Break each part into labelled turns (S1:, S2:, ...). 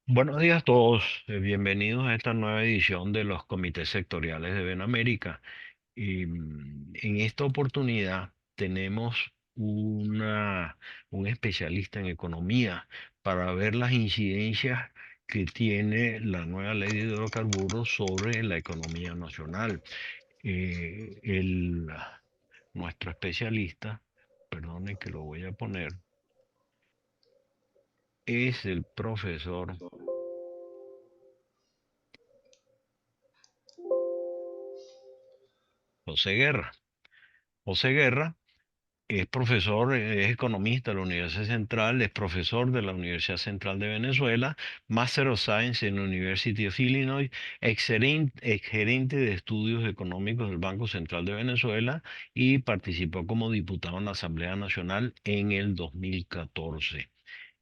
S1: Buenos días a todos, bienvenidos a esta nueva edición de los comités sectoriales de Benamérica. En esta oportunidad tenemos un especialista en economía para ver las incidencias que tiene la nueva ley de hidrocarburos sobre la economía nacional. Eh, el, Nuestro especialista, perdonen que lo voy a poner, es el profesor José Guerra. José Guerra es profesor, es economista de la Universidad Central, es profesor de la Universidad Central de Venezuela, Master of Science en la University of Illinois, ex gerente de estudios económicos del Banco Central de Venezuela y participó como diputado en la Asamblea Nacional en el 2014.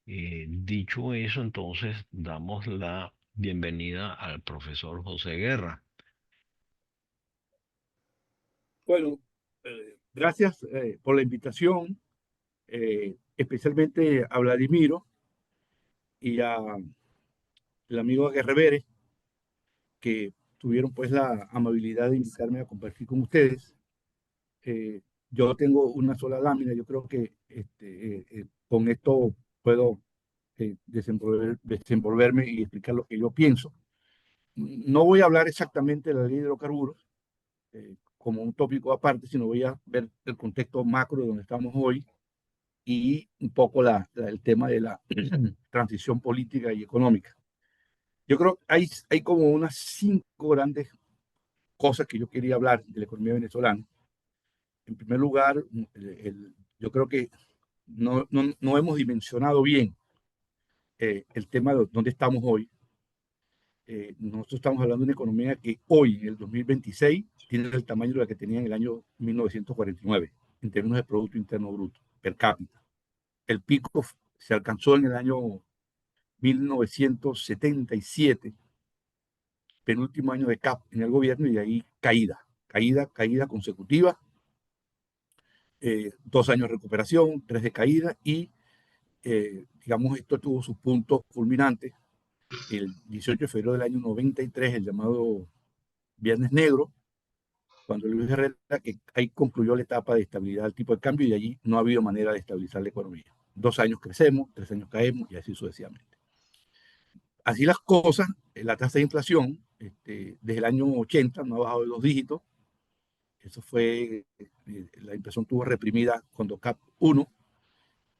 S1: Dicho eso, entonces damos la bienvenida al profesor José Guerra.
S2: Bueno, gracias por la invitación, especialmente a Vladimiro y a el amigo Guerrevere, que tuvieron pues la amabilidad de invitarme a compartir con ustedes. Eh, yo tengo una sola lámina, yo creo que con esto puedo desenvolverme y explicar lo que yo pienso. No voy a hablar exactamente de la ley de hidrocarburos como un tópico aparte, sino voy a ver el contexto macro de donde estamos hoy y un poco el tema de la transición política y económica. Yo creo que hay como unas cinco grandes cosas que yo quería hablar de la economía venezolana. En primer lugar, yo creo que no hemos dimensionado bien el tema de dónde estamos hoy. Nosotros estamos hablando de una economía que hoy, en el 2026, tiene el tamaño de la que tenía en el año 1949, en términos de Producto Interno Bruto, per cápita. El pico se alcanzó en el año 1977, penúltimo año de CAP en el gobierno, y de ahí caída consecutiva, 2 años de recuperación, 3 de caída, y digamos, esto tuvo sus puntos culminantes el 18 de febrero del año 93, el llamado Viernes Negro, cuando Luis Herrera, que ahí concluyó la etapa de estabilidad del tipo de cambio, y allí no ha habido manera de estabilizar la economía. 2 años crecemos, 3 años caemos, y así sucesivamente. Así las cosas, la tasa de inflación desde el año 80 no ha bajado de 2 dígitos. Eso fue, la inflación tuvo reprimida cuando CAP 1,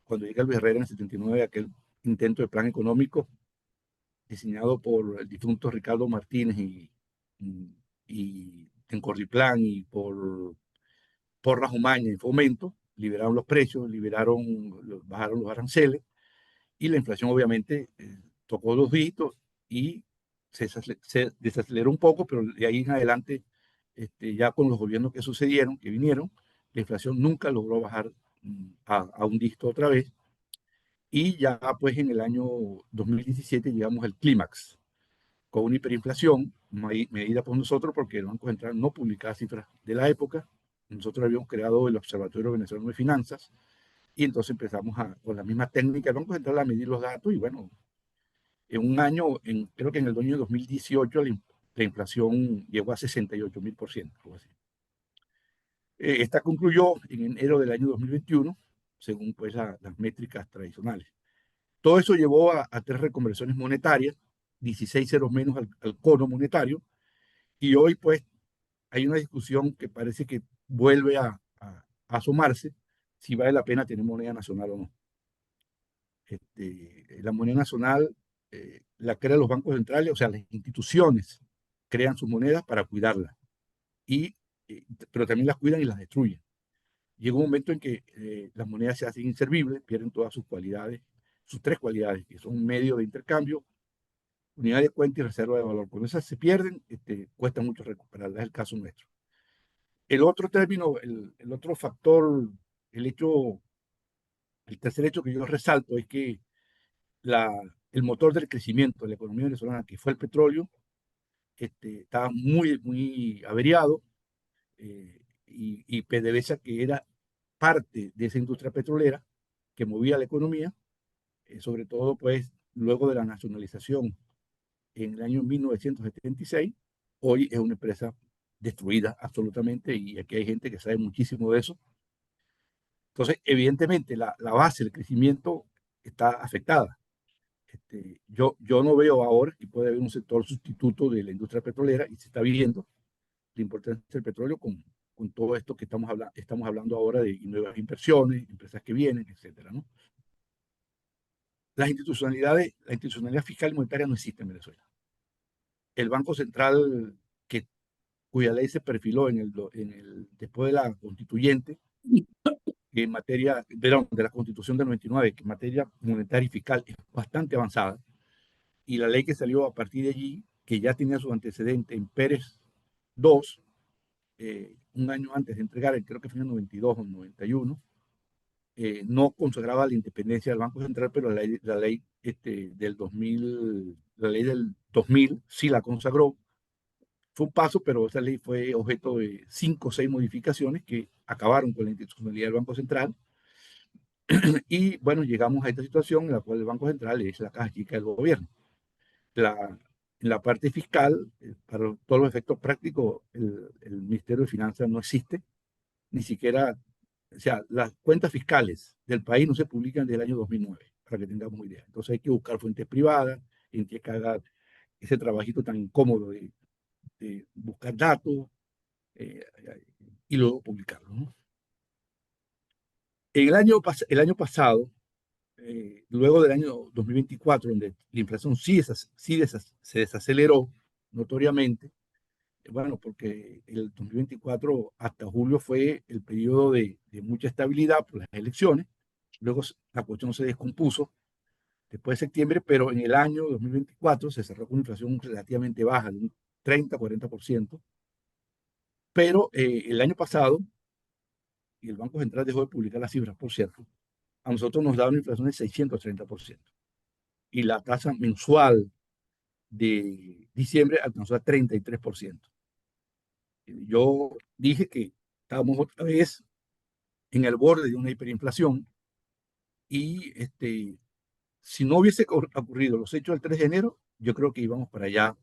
S2: cuando llega Luis Herrera en el 79, aquel intento de plan económico diseñado por el difunto Ricardo Martínez y Tencordiplán y por Porras Omaña y Fomento, liberaron los precios, bajaron los aranceles, y la inflación obviamente tocó 2 dígitos y se desaceleró un poco, pero de ahí en adelante, ya con los gobiernos que sucedieron, que vinieron, la inflación nunca logró bajar a un dígito otra vez, y ya pues en el año 2017 llegamos al clímax con una hiperinflación medida por nosotros porque el Banco Central no publicaba cifras de la época. Nosotros habíamos creado el Observatorio Venezolano de Finanzas, y entonces empezamos con la misma técnica del Banco Central a medir los datos, y bueno, en un año, creo que en el año 2018, la inflación llegó a 68.000%, algo así. Esta concluyó en enero del año 2021, según pues las métricas tradicionales. Todo eso llevó a 3 reconversiones monetarias, 16 ceros menos al cono monetario, y hoy pues hay una discusión que parece que vuelve a asomarse, si vale la pena tener moneda nacional o no. La moneda nacional la crean los bancos centrales, o sea, las instituciones crean sus monedas para cuidarlas, y, pero también las cuidan y las destruyen. Llega un momento en que las monedas se hacen inservibles, pierden todas sus cualidades, sus 3 cualidades, que son medio de intercambio, unidad de cuenta y reserva de valor. Cuando esas se pierden, cuesta mucho recuperarlas. Es el caso nuestro. El otro término, el otro factor, el hecho, el tercer hecho que yo resalto es que la, el motor del crecimiento de la economía venezolana, que fue el petróleo, estaba muy averiado, y PDVSA, que era parte de esa industria petrolera que movía la economía, sobre todo pues luego de la nacionalización en el año 1976, hoy es una empresa destruida absolutamente y aquí hay gente que sabe muchísimo de eso. Entonces, evidentemente, la base del crecimiento está afectada. Yo no veo ahora que puede haber un sector sustituto de la industria petrolera y se está viendo la importancia del petróleo con todo esto que estamos hablando ahora de nuevas inversiones, empresas que vienen, etcétera, ¿no? La institucionalidad fiscal y monetaria no existe en Venezuela. El Banco Central, que, cuya ley se perfiló después de la constituyente, que en materia, de la constitución del 99, que en materia monetaria y fiscal es bastante avanzada, y la ley que salió a partir de allí, que ya tenía su antecedente en Pérez II, un año antes de entregar, creo que fue en el 92 o 91, no consagraba la independencia del Banco Central, pero la ley del 2000 sí la consagró. Fue un paso, pero esa ley fue objeto de 5 o 6 modificaciones que acabaron con la institucionalidad del Banco Central. Y bueno, llegamos a esta situación en la cual el Banco Central es la caja chica del gobierno. En la parte fiscal, para todos los efectos prácticos, el Ministerio de Finanzas no existe, ni siquiera, o sea, las cuentas fiscales del país no se publican desde el año 2009, para que tengamos idea. Entonces hay que buscar fuentes privadas, hay que haga ese trabajito tan incómodo de buscar datos eh, y luego publicarlos, ¿no? El año pasado, luego del año 2024, donde la inflación se desaceleró notoriamente, bueno, porque el 2024 hasta julio fue el periodo de mucha estabilidad por las elecciones, luego la cuestión se descompuso después de septiembre, pero en el año 2024 se cerró con una inflación relativamente baja, de un 30-40%, pero el año pasado, y el Banco Central dejó de publicar las cifras, por cierto, a nosotros nos daba una inflación de 630%, y la tasa mensual de diciembre alcanzó a 33%. Yo dije que estábamos otra vez en el borde de una hiperinflación y si no hubiese ocurrido los hechos del 3 de enero, yo creo que íbamos para allá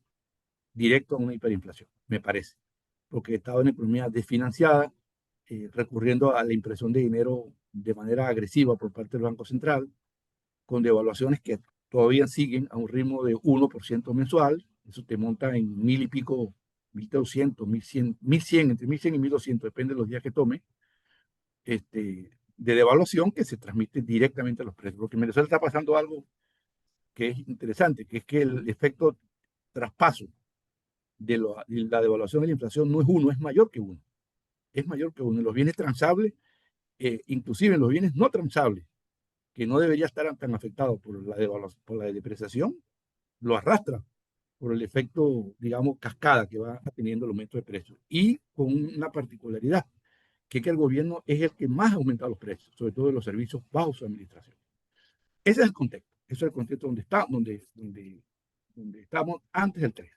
S2: directo a una hiperinflación, me parece, porque estaba una economía desfinanciada, recurriendo a la impresión de dinero de manera agresiva por parte del Banco Central, con devaluaciones que todavía siguen a un ritmo de 1% mensual. Eso te monta en mil y pico, 1.200, 1.100, entre 1.100 y 1.200, depende de los días que tome, de devaluación que se transmite directamente a los precios. Porque en Venezuela está pasando algo que es interesante, que es que el efecto traspaso de la devaluación y la inflación no es uno, es mayor que uno. Es mayor que uno. En los bienes transables, inclusive en los bienes no transables, que no debería estar tan afectado por la depreciación, lo arrastra por el efecto, digamos, cascada que va teniendo el aumento de precios. Y con una particularidad, que es que el gobierno es el que más ha aumentado los precios, sobre todo de los servicios bajo su administración. Ese es el contexto. Ese es el contexto donde estamos antes del 3.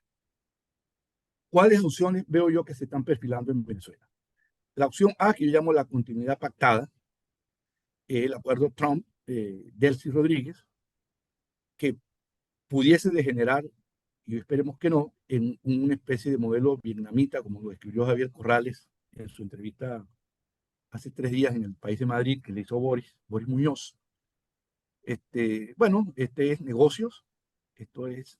S2: ¿Cuáles opciones veo yo que se están perfilando en Venezuela? La opción A, que yo llamo la continuidad pactada, el acuerdo Trump-Delcy Rodríguez, que pudiese degenerar, y esperemos que no, en una especie de modelo vietnamita, como lo describió Javier Corrales en su entrevista hace 3 días en el País de Madrid, que le hizo Boris Muñoz. Bueno, este es negocios, esto es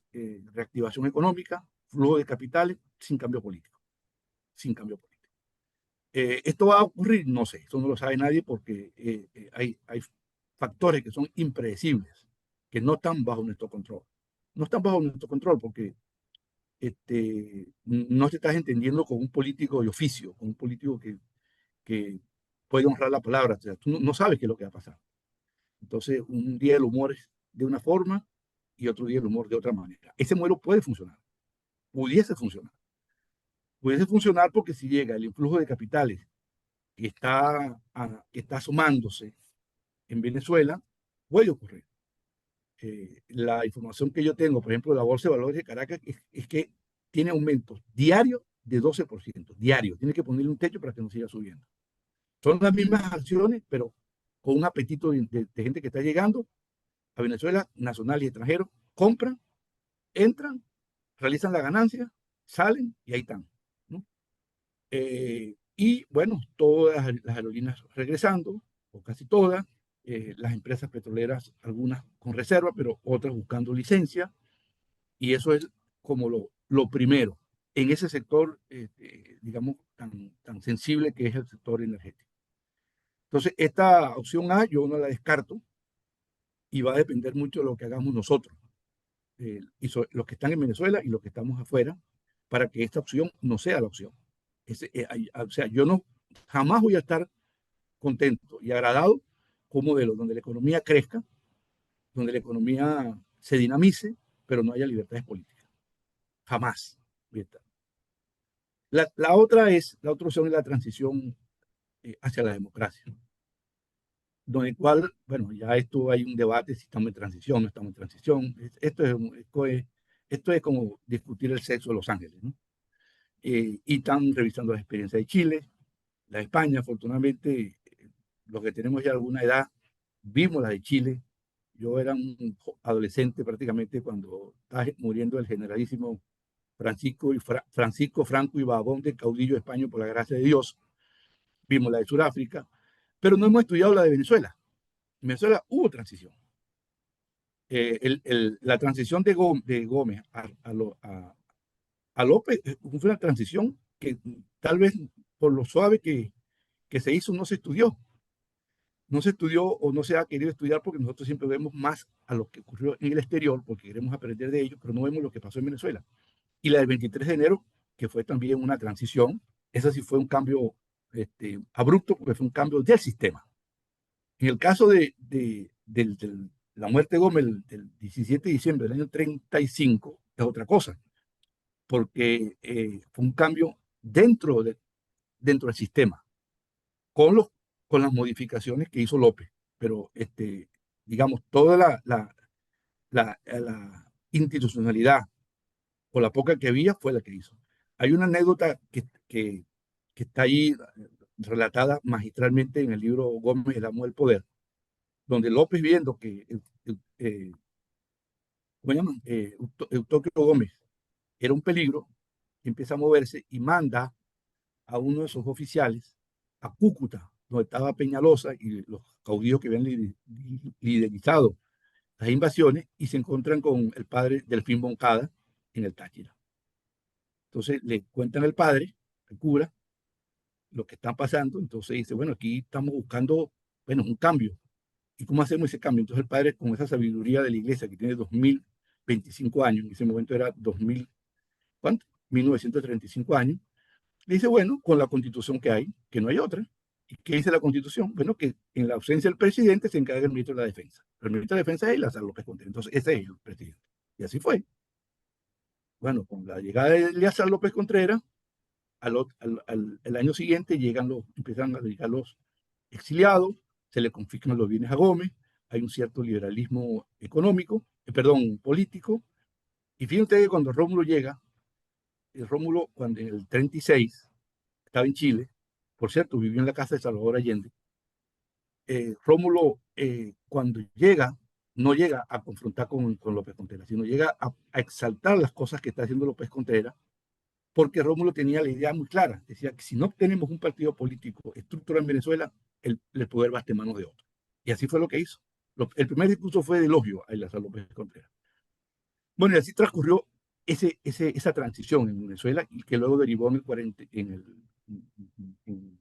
S2: reactivación económica, flujo de capitales sin cambio político, sin cambio político. ¿Esto va a ocurrir? No sé, eso no lo sabe nadie porque hay factores que son impredecibles, que no están bajo nuestro control. No están bajo nuestro control porque no te estás entendiendo con un político de oficio, con un político que puede honrar la palabra. O sea, tú no sabes qué es lo que va a pasar. Entonces, un día el humor es de una forma y otro día el humor de otra manera. Ese modelo puede funcionar, pudiese funcionar. Pudiese funcionar porque si llega el influjo de capitales que está sumándose en Venezuela, puede ocurrir. La información que yo tengo, por ejemplo, de la Bolsa de Valores de Caracas, es que tiene aumentos diarios de 12%, diario. Tiene que ponerle un techo para que no siga subiendo. Son las mismas acciones, pero con un apetito de gente que está llegando a Venezuela, nacionales y extranjeros, compran, entran, realizan la ganancia, salen y ahí están, ¿no? Y bueno, todas las aerolíneas regresando, o casi todas, las empresas petroleras, algunas con reserva, pero otras buscando licencia, y eso es como lo primero en ese sector, digamos, tan sensible que es el sector energético. Entonces, esta opción A yo no la descarto y va a depender mucho de lo que hagamos nosotros, los que están en Venezuela y los que estamos afuera, para que esta opción no sea la opción. O sea, yo no jamás voy a estar contento y agradado con un modelo donde la economía crezca, donde la economía se dinamice, pero no haya libertades políticas. Jamás voy a estar. La otra opción es la transición hacia la democracia, donde cual, bueno, ya esto hay un debate si estamos en transición, no estamos en transición. Esto es como discutir el sexo de Los Ángeles, ¿no? Y están revisando las experiencias de Chile, la de España. Afortunadamente, los que tenemos ya alguna edad, vimos la de Chile. Yo era un adolescente prácticamente cuando estaba muriendo el generalísimo Francisco Franco y Babón, caudillo español por la gracia de Dios. Vimos la de Sudáfrica, pero no hemos estudiado la de Venezuela. En Venezuela hubo transición. La transición de Gómez a López fue una transición que tal vez por lo suave que se hizo no se estudió. No se estudió o no se ha querido estudiar porque nosotros siempre vemos más a lo que ocurrió en el exterior porque queremos aprender de ellos, pero no vemos lo que pasó en Venezuela. Y la del 23 de enero, que fue también una transición, esa sí fue un cambio abrupto porque fue un cambio del sistema. En el caso de la muerte de Gómez del 17 de diciembre del año 35, es otra cosa, porque fue un cambio dentro del sistema, con, los, con las modificaciones que hizo López. Pero, digamos, toda la institucionalidad o la poca que había fue la que hizo. Hay una anécdota que está ahí relatada magistralmente en el libro Gómez, el amo del poder, donde López viendo que ¿cómo llaman? Eustoquio Gómez era un peligro, empieza a moverse y manda a uno de sus oficiales a Cúcuta, donde estaba Peñalosa y los caudillos que habían liderizado las invasiones, y se encuentran con el padre Delfín Moncada en el Táchira. Entonces le cuentan al padre, al cura, lo que está pasando. Entonces dice, bueno, aquí estamos buscando, bueno, un cambio. ¿Y cómo hacemos ese cambio? Entonces el padre, con esa sabiduría de la iglesia que tiene 2025 años, en ese momento era 2000, ¿cuánto? 1935 años, le dice, bueno, con la constitución que hay, que no hay otra. ¿Y qué dice la constitución? Bueno, que en la ausencia del presidente se encarga el ministro de la defensa. El ministro de la defensa es Lázaro López Contreras. Entonces ese es el presidente. Y así fue. Bueno, con la llegada de Lázaro López Contreras, el año siguiente empiezan a llegar los exiliados, se le confiscan los bienes a Gómez, hay un cierto liberalismo económico, perdón, político. Y fíjense que cuando Rómulo llega, Rómulo, cuando en el 36 estaba en Chile, por cierto, vivió en la casa de Salvador Allende. Rómulo, cuando llega, no llega a confrontar con López Contreras, sino llega a exaltar las cosas que está haciendo López Contreras, porque Rómulo tenía la idea muy clara. Decía que si no tenemos un partido político estructurado en Venezuela, el poder va a estar en manos de otro. Y así fue lo que hizo. El primer discurso fue de elogio a Lázaro López Contreras. Bueno, y así transcurrió esa transición en Venezuela, y que luego derivó en el 40,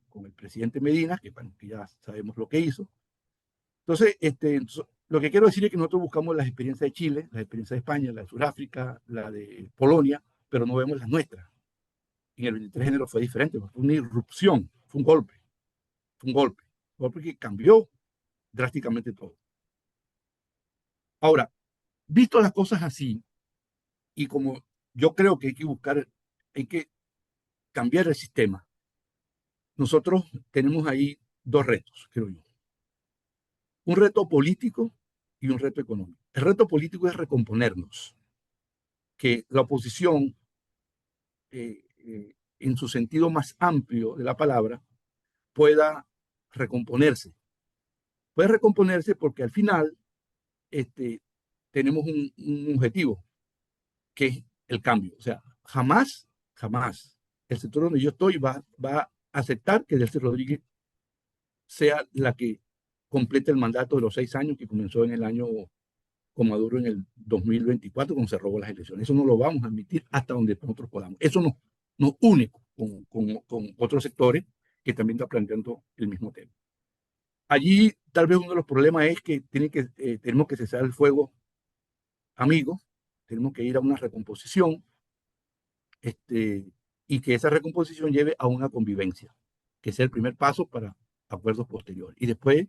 S2: con el presidente Medina, que, bueno, que ya sabemos lo que hizo. Entonces, lo que quiero decir es que nosotros buscamos las experiencias de Chile, las experiencias de España, la de Sudáfrica, la de Polonia, pero no vemos las nuestras. En el 23 de enero fue diferente, fue una irrupción, fue un golpe que cambió drásticamente todo. Ahora, visto las cosas así, y como yo creo que hay que cambiar el sistema, nosotros tenemos ahí dos retos, creo yo. Un reto político y un reto económico. El reto político es recomponernos, que la oposición, en su sentido más amplio de la palabra, pueda recomponerse. Puede recomponerse porque al final este, tenemos un objetivo, que es el cambio. O sea, jamás, jamás el sector donde yo estoy va a aceptar que Delcy Rodríguez sea la que complete el mandato de los 6 años que comenzó en el año con Maduro en el 2024, cuando se robó las elecciones. Eso no lo vamos a admitir hasta donde nosotros podamos. Eso nos une con otros sectores que también están planteando el mismo tema. Allí tal vez uno de los problemas es que, tenemos que cesar el fuego, amigos, tenemos que ir a una recomposición, y que esa recomposición lleve a una convivencia, que sea el primer paso para acuerdos posteriores. Y después,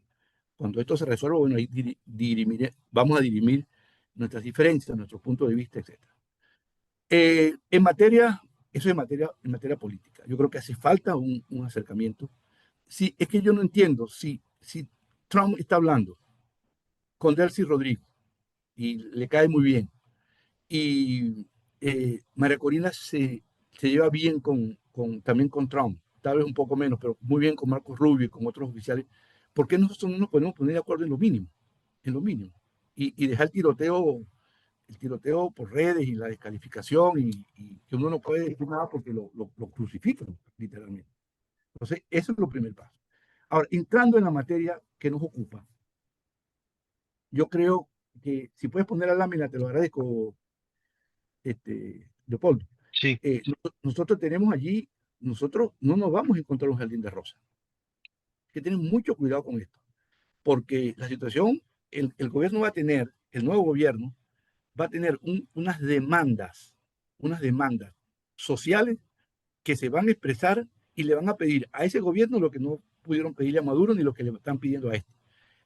S2: cuando esto se resuelva, bueno, ahí vamos a dirimir nuestras diferencias, nuestros puntos de vista, etc. En materia, eso es en materia política. Yo creo que hace falta un acercamiento. Sí, es que yo no entiendo si Trump está hablando con Delcy Rodríguez y le cae muy bien, y María Corina se lleva bien también con Trump, tal vez un poco menos, pero muy bien con Marcos Rubio y con otros oficiales. ¿Por qué nosotros no nos podemos poner de acuerdo en lo mínimo? En lo mínimo. Y dejar el tiroteo por redes y la descalificación, y que uno no puede decir nada porque lo crucifican, literalmente. Entonces, eso es lo primer paso. Ahora, entrando en la materia que nos ocupa, yo creo que si puedes poner la lámina, te lo agradezco, Leopoldo.
S1: Sí,
S2: Nosotros tenemos allí, nosotros no nos vamos a encontrar un jardín de rosas. Hay que tener mucho cuidado con esto, porque la situación, el gobierno va a tener, el nuevo gobierno va a tener unas demandas sociales que se van a expresar y le van a pedir a ese gobierno lo que no pudieron pedirle a Maduro ni lo que le están pidiendo a este.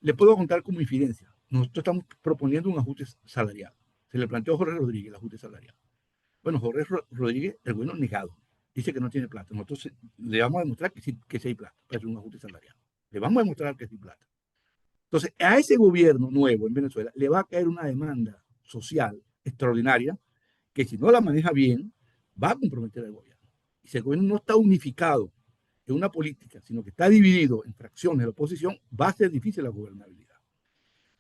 S2: Le puedo contar como infidencia. Nosotros estamos proponiendo un ajuste salarial. Se le planteó a Jorge Rodríguez el ajuste salarial. Bueno, Jorge Rodríguez, el gobierno negado, dice que no tiene plata. Nosotros le vamos a demostrar que sí hay plata para hacer un ajuste salarial. Le vamos a demostrar que sí hay plata. Entonces, a ese gobierno nuevo en Venezuela le va a caer una demanda social extraordinaria que, si no la maneja bien, va a comprometer al gobierno. Y si el gobierno no está unificado en una política, sino que está dividido en fracciones de la oposición, va a ser difícil la gobernabilidad.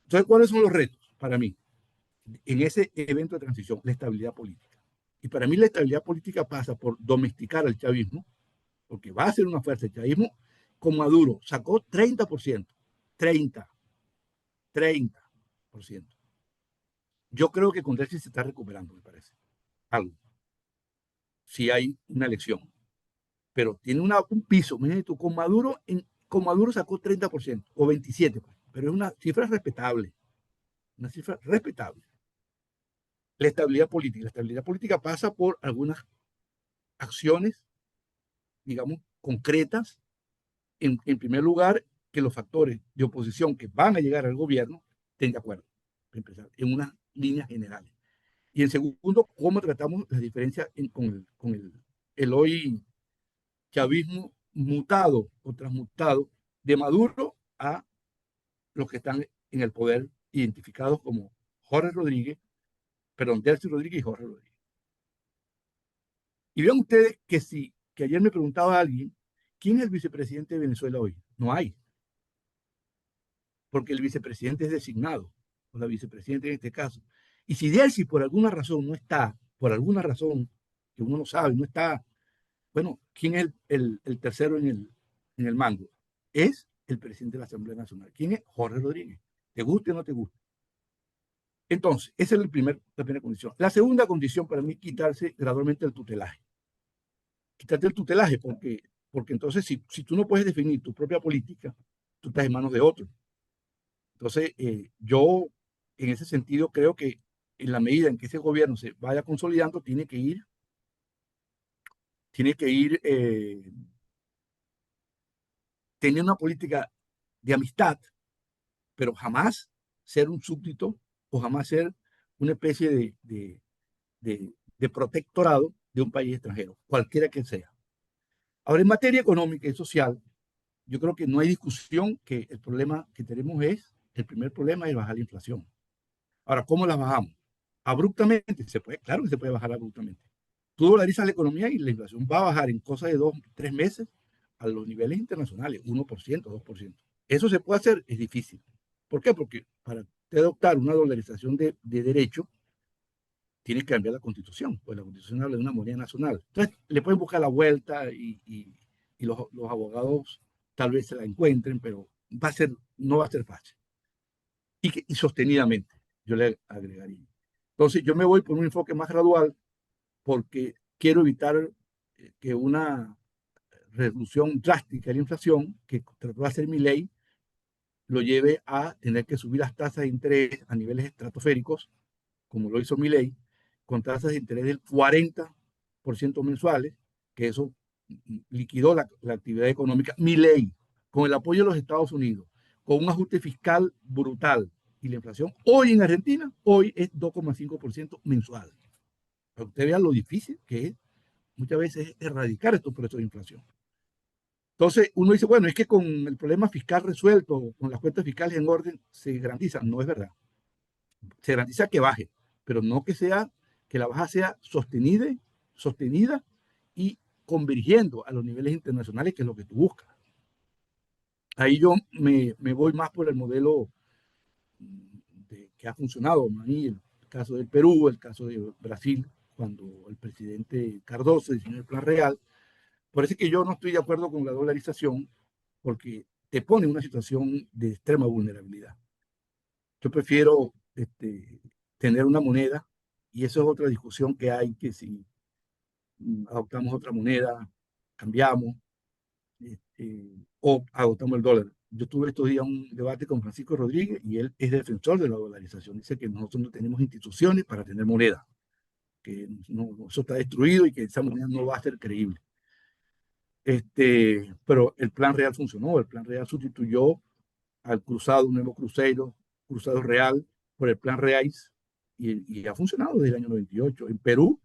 S2: Entonces, ¿cuáles son los retos para mí en ese evento de transición? La estabilidad política. Y para mí la estabilidad política pasa por domesticar al chavismo, porque va a ser una fuerza. El chavismo con Maduro sacó 30%, 30%. Yo creo que con Delcy se está recuperando, me parece. Algo. Si hay una elección. Pero tiene un piso. Mira tú, con Maduro sacó 30% o 27%, pues, pero es una cifra respetable. Una cifra respetable. La estabilidad política. La estabilidad política pasa por algunas acciones, digamos, concretas. En primer lugar, que los factores de oposición que van a llegar al gobierno estén de acuerdo, para empezar, en unas líneas generales. Y en segundo, cómo tratamos las diferencias con el hoy chavismo mutado o transmutado de Maduro a los que están en el poder, identificados como Jorge Rodríguez, perdón, Delcy Rodríguez y Jorge Rodríguez. Y vean ustedes que ayer me preguntaba a alguien, ¿quién es el vicepresidente de Venezuela hoy? No hay, porque el vicepresidente es designado, o la vicepresidenta en este caso. Y si Delcy por alguna razón no está, por alguna razón que uno no sabe, no está, bueno, ¿quién es el tercero en el mando? Es el presidente de la Asamblea Nacional. ¿Quién es? Jorge Rodríguez. ¿Te guste o no te guste? Entonces, esa es la primera condición. La segunda condición para mí es quitarse gradualmente el tutelaje. Quitarte el tutelaje porque entonces si tú no puedes definir tu propia política, tú estás en manos de otros. Entonces, yo en ese sentido creo que en la medida en que ese gobierno se vaya consolidando, tiene que ir teniendo una política de amistad, pero jamás ser un súbdito o jamás ser una especie de protectorado de un país extranjero, cualquiera que sea. Ahora, en materia económica y social, yo creo que no hay discusión que el problema que tenemos el primer problema es bajar la inflación. Ahora, ¿cómo la bajamos? Abruptamente, claro que se puede bajar abruptamente. Tú dolarizas la economía y la inflación va a bajar en cosa de 2, 3 meses a los niveles internacionales, 1%, 2%. Eso se puede hacer, es difícil. ¿Por qué? Porque para usted adoptar una dolarización de derecho, tiene que cambiar la constitución, pues la constitución habla de una moneda nacional. Entonces, le pueden buscar la vuelta y los abogados tal vez se la encuentren, pero no va a ser fácil. Y sostenidamente, yo le agregaría. Entonces, yo me voy por un enfoque más gradual porque quiero evitar que una reducción drástica de la inflación que trató de hacer mi ley lo lleve a tener que subir las tasas de interés a niveles estratosféricos, como lo hizo mi ley, con tasas de interés del 40% mensuales, que eso liquidó la actividad económica. Mi ley, con el apoyo de los Estados Unidos, con un ajuste fiscal brutal y la inflación, hoy en Argentina, hoy es 2,5% mensual. Para que usted vea lo difícil que es muchas veces erradicar estos procesos de inflación. Entonces, uno dice, bueno, es que con el problema fiscal resuelto, con las cuentas fiscales en orden, se garantiza. No es verdad. Se garantiza que baje, pero no que la baja sea sostenida y convergiendo a los niveles internacionales, que es lo que tú buscas. Ahí yo me voy más por el modelo que ha funcionado, ¿no? Ahí el caso del Perú, el caso de Brasil, cuando el presidente Cardoso diseñó el Plan Real. Por eso es que yo no estoy de acuerdo con la dolarización, porque te pone en una situación de extrema vulnerabilidad. Yo prefiero tener una moneda, y eso es otra discusión que hay, que si adoptamos otra moneda, cambiamos, o adoptamos el dólar. Yo tuve estos días un debate con Francisco Rodríguez y él es defensor de la dolarización. Dice que nosotros no tenemos instituciones para tener moneda, que eso está destruido y que esa moneda no va a ser creíble. Pero el Plan Real funcionó, el Plan Real sustituyó al cruzado, un nuevo crucero, cruzado real, por el Plan Reais, y ha funcionado desde el año 98. En Perú,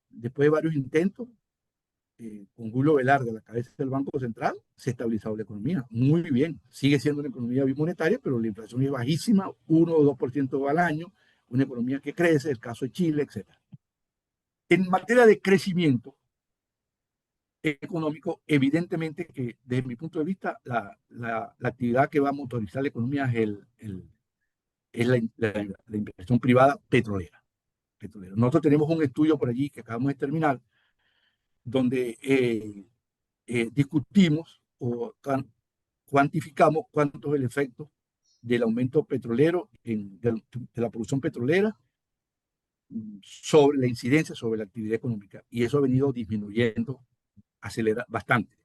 S2: después de varios intentos, con Julio Velarde a la cabeza del Banco Central, se ha estabilizado la economía. Muy bien, sigue siendo una economía bimonetaria, pero la inflación es bajísima, 1 o 2% al año, una economía que crece, el caso de Chile, etc. En materia de crecimiento económico, evidentemente que desde mi punto de vista, la actividad que va a motorizar la economía es la inversión privada petrolera. Nosotros tenemos un estudio por allí que acabamos de terminar, donde discutimos o cuantificamos cuánto es el efecto del aumento petrolero, de la producción petrolera, sobre la incidencia sobre la actividad económica. Y eso ha venido disminuyendo, acelera bastante.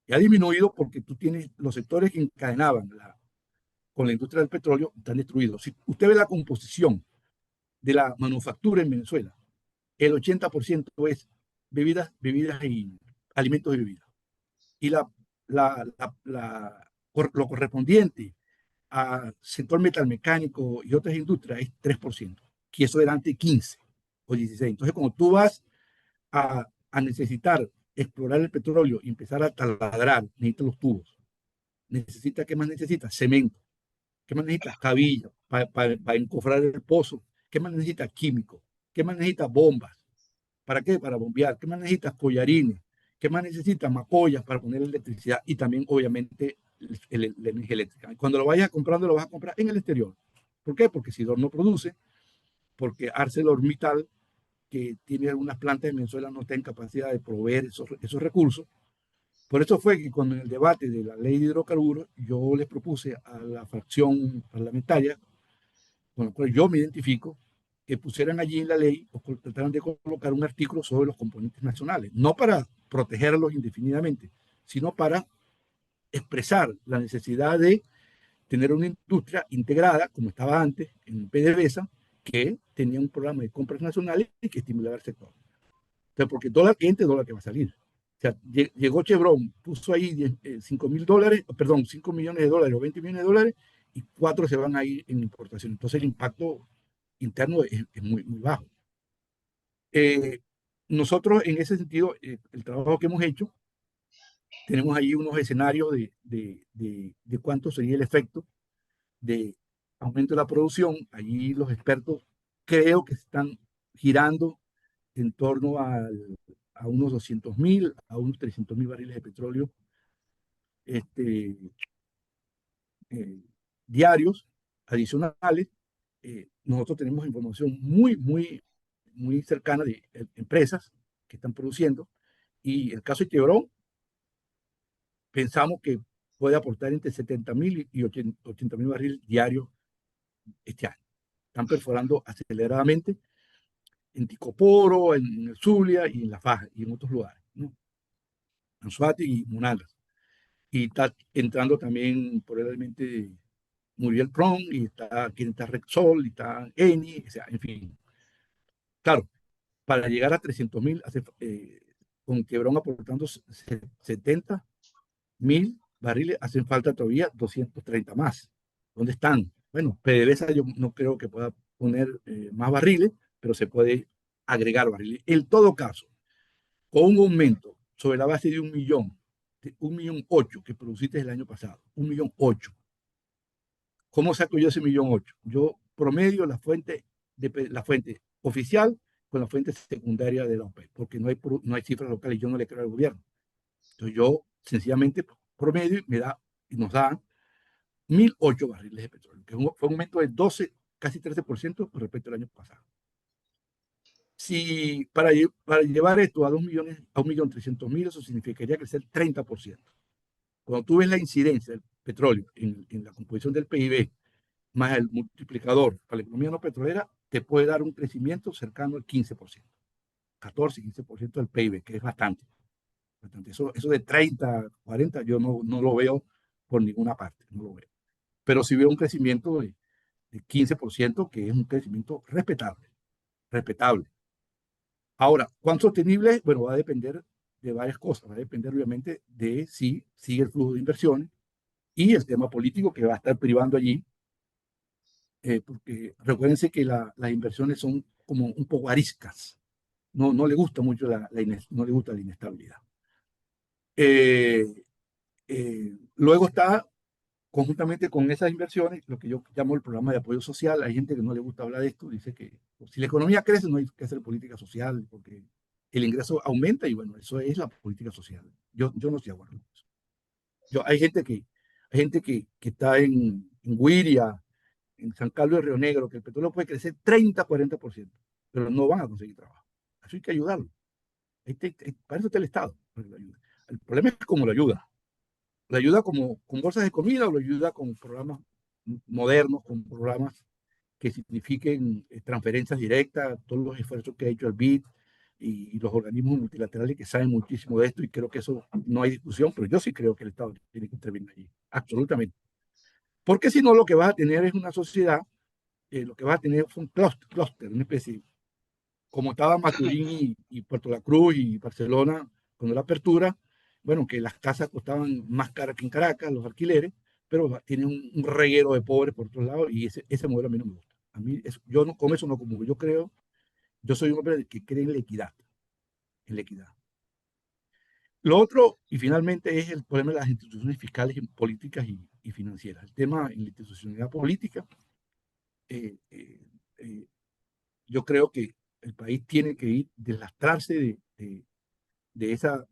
S2: Y ha disminuido porque tú tienes los sectores que encadenaban con la industria del petróleo, están destruidos. Si usted ve la composición de la manufactura en Venezuela, el 80% es bebidas y alimentos y bebidas. Y lo correspondiente al sector metalmecánico y otras industrias es 3%, que eso era antes 15 o 16. Entonces, cuando tú vas a necesitar explorar el petróleo y empezar a taladrar, necesitas los tubos. ¿Qué más necesita? Cemento. ¿Qué más necesita? Cabilla para encofrar el pozo. ¿Qué más necesita? Químico. ¿Qué más necesita? Bombas. ¿Para qué? Para bombear. ¿Qué más necesitas? Collarines. ¿Qué más necesitas? Macollas para poner electricidad y también, obviamente, la energía eléctrica. Cuando lo vayas comprando, lo vas a comprar en el exterior. ¿Por qué? Porque Sidor no produce, porque ArcelorMittal, que tiene algunas plantas en Venezuela, no está en capacidad de proveer esos recursos. Por eso fue que cuando en el debate de la ley de hidrocarburos, yo les propuse a la fracción parlamentaria, con la cual yo me identifico, que pusieran allí en la ley o trataran de colocar un artículo sobre los componentes nacionales, no para protegerlos indefinidamente, sino para expresar la necesidad de tener una industria integrada, como estaba antes en PDVSA, que tenía un programa de compras nacionales y que estimulara el sector. O sea, porque dólar que entra, dólar que va a salir. O sea, llegó Chevron, puso ahí $5,000, perdón, 5 millones de dólares o 20 millones de dólares, y 4 se van a ir en importación. Entonces el impacto interno es muy, muy bajo. Eh, Nosotros, en ese sentido, el trabajo que hemos hecho, tenemos ahí unos escenarios de cuánto sería el efecto de aumento de la producción. Allí los expertos creo que están girando en torno a unos 200.000, a unos 300.000 barriles de petróleo, este, eh, diarios adicionales. Nosotros tenemos información muy cercana de empresas que están produciendo, y el caso de Chevron pensamos que puede aportar entre 70.000 y 80.000 barriles diarios este año. Están perforando aceleradamente en Ticoporo, en el Zulia y en La Faja y en otros lugares, ¿no? Anzoátegui y Monagas. Y está entrando también probablemente Muriel Prom, y está, aquí está Rexol, y está Eni, o sea, en fin. Claro, para llegar a 300.000, con Quebrón aportando 70.000 barriles, hacen falta todavía 230 más. ¿Dónde están? Bueno, PDVSA yo no creo que pueda poner más barriles, pero se puede agregar barriles. En todo caso, con un aumento sobre la base de 1.000.000, de 1.000.008 que produciste el año pasado, 1.000.008. ¿Cómo saco yo ese 1.000.008? Yo promedio la fuente oficial con la fuente secundaria de la OPEP, porque no hay cifras locales, yo no le creo al gobierno. Entonces yo sencillamente promedio y nos da 1.008 barriles de petróleo, que fue un aumento de 12, casi 13% con respecto al año pasado. Si para llevar esto a 2 millones, a 1.300.000, eso significaría crecer 30%. Cuando tú ves la incidencia del petróleo en la composición del PIB, más el multiplicador para la economía no petrolera, te puede dar un crecimiento cercano al 15%, 14-15% del PIB, que es bastante. Bastante. Eso de 30, 40, yo no lo veo por ninguna parte, no lo veo. Pero sí veo un crecimiento de 15%, que es un crecimiento respetable, respetable. Ahora, ¿cuán sostenible es? Bueno, va a depender de varias cosas. Va a depender, obviamente, de si sigue el flujo de inversiones y el tema político que va a estar privando allí, porque recuérdense que las inversiones son como un poco ariscas. No le gusta mucho no le gusta la inestabilidad. Eh, Luego está, conjuntamente con esas inversiones, lo que yo llamo el programa de apoyo social. Hay gente que no le gusta hablar de esto, dice que si la economía crece no hay que hacer política social, porque el ingreso aumenta, y bueno, eso es la política social. Yo no estoy de acuerdo con eso. Hay gente que está en Guiria, en San Carlos de Río Negro, que el petróleo puede crecer 30-40%, pero no van a conseguir trabajo. Eso hay que ayudarlo. Para eso está el Estado, para que lo ayude. El problema es cómo lo ayuda. Lo ayuda como con bolsas de comida, o lo ayuda con programas modernos, con programas que signifiquen transferencias directas, todos los esfuerzos que ha hecho el BID y los organismos multilaterales que saben muchísimo de esto, y creo que eso no hay discusión, pero yo sí creo que el Estado tiene que intervenir allí, absolutamente. Porque si no, lo que vas a tener es una sociedad, lo que vas a tener es un clúster, una especie, como estaba Maturín y Puerto La Cruz y Barcelona cuando la apertura. Bueno, que las casas costaban más caras que en Caracas, los alquileres, pero tienen un reguero de pobres por otros lados, y ese modelo a mí no me gusta. A mí yo no, con eso no comulgo. Yo soy un hombre que cree en la equidad, en la equidad. Lo otro, y finalmente, es el problema de las instituciones fiscales, políticas y financieras. El tema en la institucionalidad política, eh, eh, eh, yo creo que el país tiene que deslastrarse de esa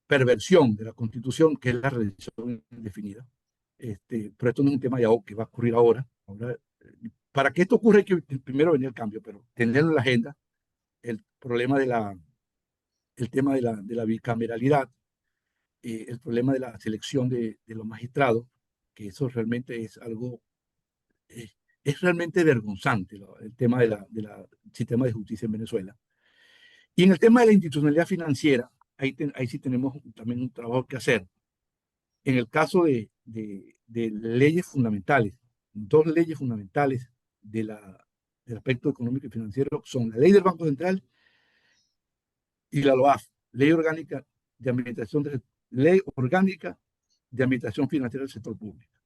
S2: perversión de la Constitución, que es la reelección indefinida. Pero esto no es un tema que va a ocurrir ahora. Para que esto ocurra hay que primero venir el cambio, pero tenerlo en la agenda, el problema el tema de la bicameralidad, el problema de la selección de los magistrados, que eso realmente es algo, eh, es realmente vergonzante, el tema del sistema de justicia en Venezuela. Y en el tema de la institucionalidad financiera, ahí sí tenemos también un trabajo que hacer. En el caso de leyes fundamentales, dos leyes fundamentales del aspecto económico y financiero son la ley del Banco Central y la LOAF, Ley Orgánica de Administración Financiera del Sector Público.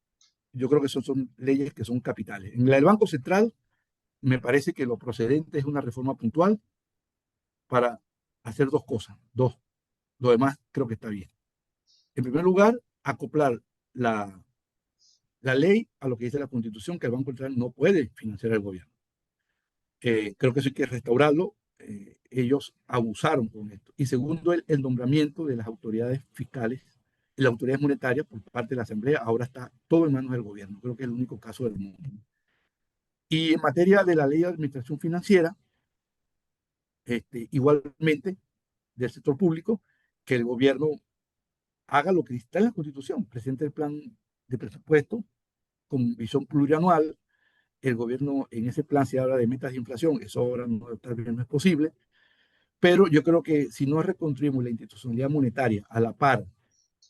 S2: Yo creo que son leyes que son capitales. En la del Banco Central, me parece que lo procedente es una reforma puntual para hacer dos cosas. Dos. Lo demás creo que está bien. En primer lugar, acoplar la ley a lo que dice la Constitución, que el Banco Central no puede financiar al gobierno. Creo que eso hay que restaurarlo. Ellos abusaron con esto. Y segundo, el nombramiento de las autoridades fiscales la autoridad monetaria por parte de la Asamblea, ahora está todo en manos del gobierno. Creo que es el único caso del mundo. Y en materia de la ley de administración financiera, igualmente del sector público, que el gobierno haga lo que está en la Constitución, presente el plan de presupuesto con visión plurianual. El gobierno en ese plan se habla de metas de inflación, eso ahora no, tal vez no es posible, pero yo creo que si no reconstruimos la institucionalidad monetaria a la par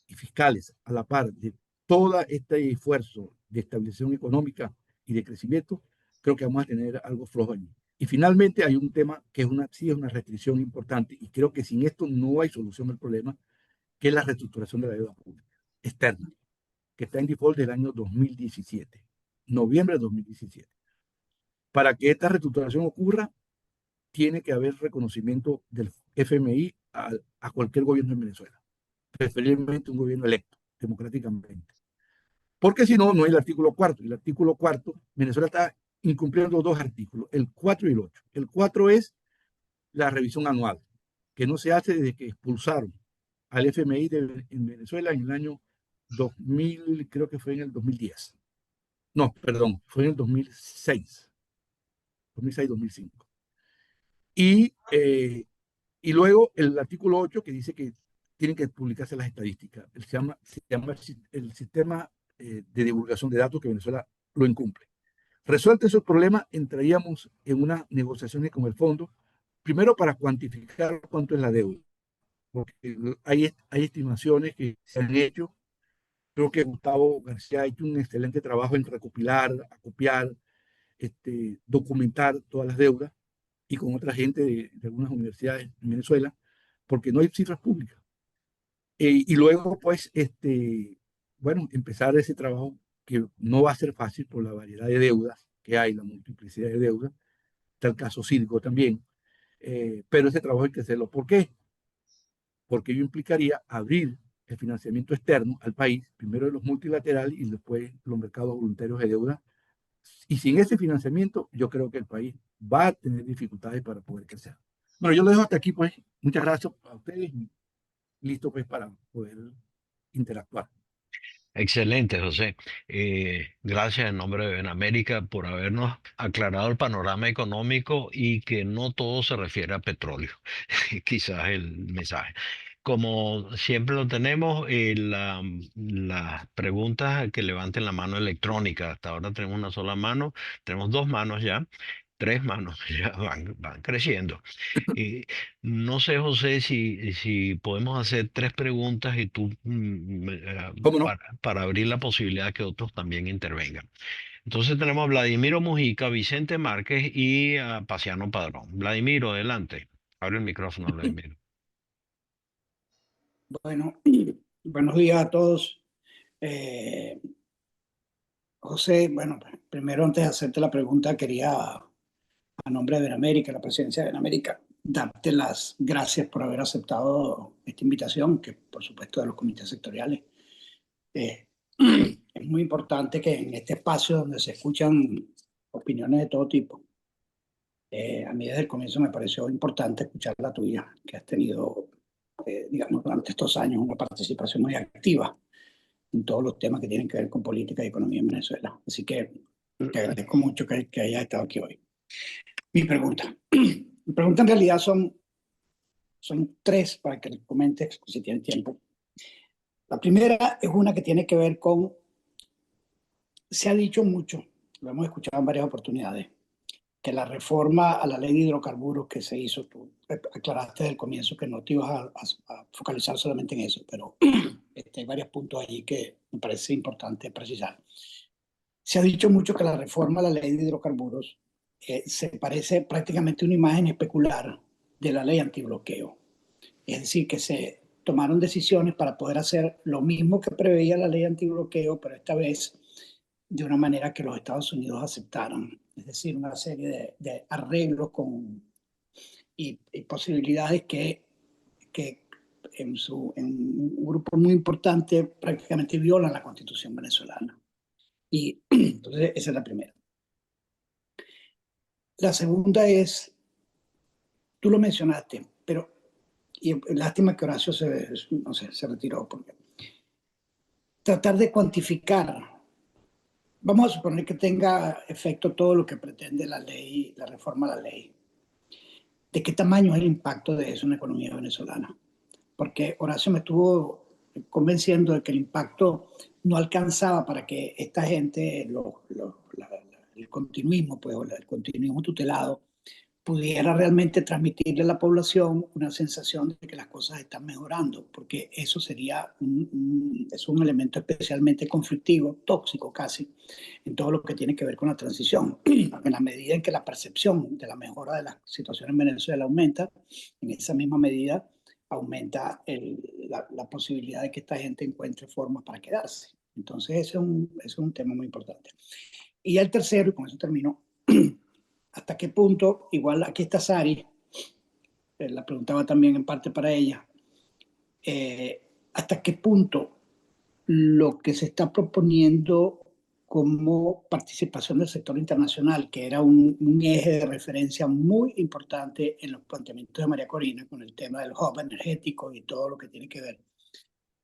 S2: y fiscales a la par de todo este esfuerzo de estabilización económica y de crecimiento, creo que vamos a tener algo flojo allí. Y finalmente hay un tema que es sí es una restricción importante y creo que sin esto no hay solución al problema, que es la reestructuración de la deuda pública externa, que está en default del año 2017, noviembre de 2017. Para que esta reestructuración ocurra, tiene que haber reconocimiento del FMI a cualquier gobierno en Venezuela, preferiblemente un gobierno electo democráticamente. Porque si no, no hay el artículo cuarto. El artículo cuarto, Venezuela está incumpliendo dos artículos, el 4 y el 8. El 4 es la revisión anual, que no se hace desde que expulsaron al FMI en Venezuela en el año 2000, creo que fue en el 2010. No, perdón, fue en el 2006, 2006-2005. Y, y luego el artículo 8 que dice que tienen que publicarse las estadísticas. Se llama el sistema de divulgación de datos que Venezuela lo incumple. Resuelto esos problemas, entraríamos en unas negociaciones con el fondo, primero para cuantificar cuánto es la deuda, porque hay estimaciones que se han hecho. Creo que Gustavo García ha hecho un excelente trabajo en recopilar, acopiar, documentar todas las deudas y con otra gente de algunas universidades en Venezuela, porque no hay cifras públicas. Y luego, pues, bueno, empezar ese trabajo que no va a ser fácil por la variedad de deudas que hay, la multiplicidad de deudas. Está el caso Cívico también, pero ese trabajo hay que hacerlo. ¿Por qué? Porque ello implicaría abrir el financiamiento externo al país, primero de los multilaterales y después los mercados voluntarios de deuda. Y sin ese financiamiento, yo creo que el país va a tener dificultades para poder crecer. Bueno, yo lo dejo hasta aquí, pues. Muchas gracias a ustedes y listo, pues, para poder interactuar.
S1: Excelente, José. Gracias en nombre de Benamérica por habernos aclarado el panorama económico y que no todo se refiere a petróleo. Quizás el mensaje. Como siempre lo tenemos, las preguntas que levanten la mano electrónica. Hasta ahora tenemos una sola mano, tenemos dos manos ya, tres manos ya van creciendo. Eh, no sé, José, si podemos hacer tres preguntas y tú
S2: ¿Cómo no?
S1: para abrir la posibilidad que otros también intervengan. Entonces tenemos a Vladimiro Mujica, Vicente Márquez y a Paciano Padrón. Vladimiro, adelante. Abre el micrófono, Vladimiro.
S3: Bueno, buenos días a todos. Eh, José, bueno, primero antes de hacerte la pregunta, quería, a nombre de Benamérica, la presidencia de Benamérica, darte las gracias por haber aceptado esta invitación, que por supuesto de los comités sectoriales. Eh, es muy importante que en este espacio donde se escuchan opiniones de todo tipo, a mí desde el comienzo me pareció importante escuchar la tuya, que has tenido, digamos, durante estos años una participación muy activa en todos los temas que tienen que ver con política y economía en Venezuela. Así que te agradezco mucho que hayas estado aquí hoy. Mi pregunta. Mi pregunta en realidad son tres para que les comentes si tienen tiempo. La primera es una que tiene que ver con, se ha dicho mucho, lo hemos escuchado en varias oportunidades, que la reforma a la ley de hidrocarburos que se hizo, tú aclaraste desde el comienzo que no te ibas a focalizar solamente en eso, pero hay varios puntos allí que me parece importante precisar. Se ha dicho mucho que la reforma a la ley de hidrocarburos se parece prácticamente a una imagen especular de la ley antibloqueo. Es decir, que se tomaron decisiones para poder hacer lo mismo que preveía la ley antibloqueo, pero esta vez de una manera que los Estados Unidos aceptaran. Es decir, una serie de arreglos y posibilidades que en un grupo muy importante prácticamente violan la Constitución venezolana. Y entonces esa es la primera. La segunda es, tú lo mencionaste, pero y lástima que Horacio no sé, se retiró, porque tratar de cuantificar. Vamos a suponer que tenga efecto todo lo que pretende la ley, la reforma a la ley. ¿De qué tamaño es el impacto de eso en la economía venezolana? Porque Horacio me estuvo convenciendo de que el impacto no alcanzaba para que esta gente, el continuismo, pues, el continuismo tutelado, pudiera realmente transmitirle a la población una sensación de que las cosas están mejorando, porque eso sería es un elemento especialmente conflictivo, tóxico casi, en todo lo que tiene que ver con la transición. En la medida en que la percepción de la mejora de la situación en Venezuela aumenta, en esa misma medida aumenta la posibilidad de que esta gente encuentre formas para quedarse. Entonces, ese es un tema muy importante. Y el tercero, y con eso termino, hasta qué punto, igual aquí está Sari, la preguntaba también en parte para ella, hasta qué punto lo que se está proponiendo como participación del sector internacional, que era un eje de referencia muy importante en los planteamientos de María Corina, con el tema del hub energético y todo lo que tiene que ver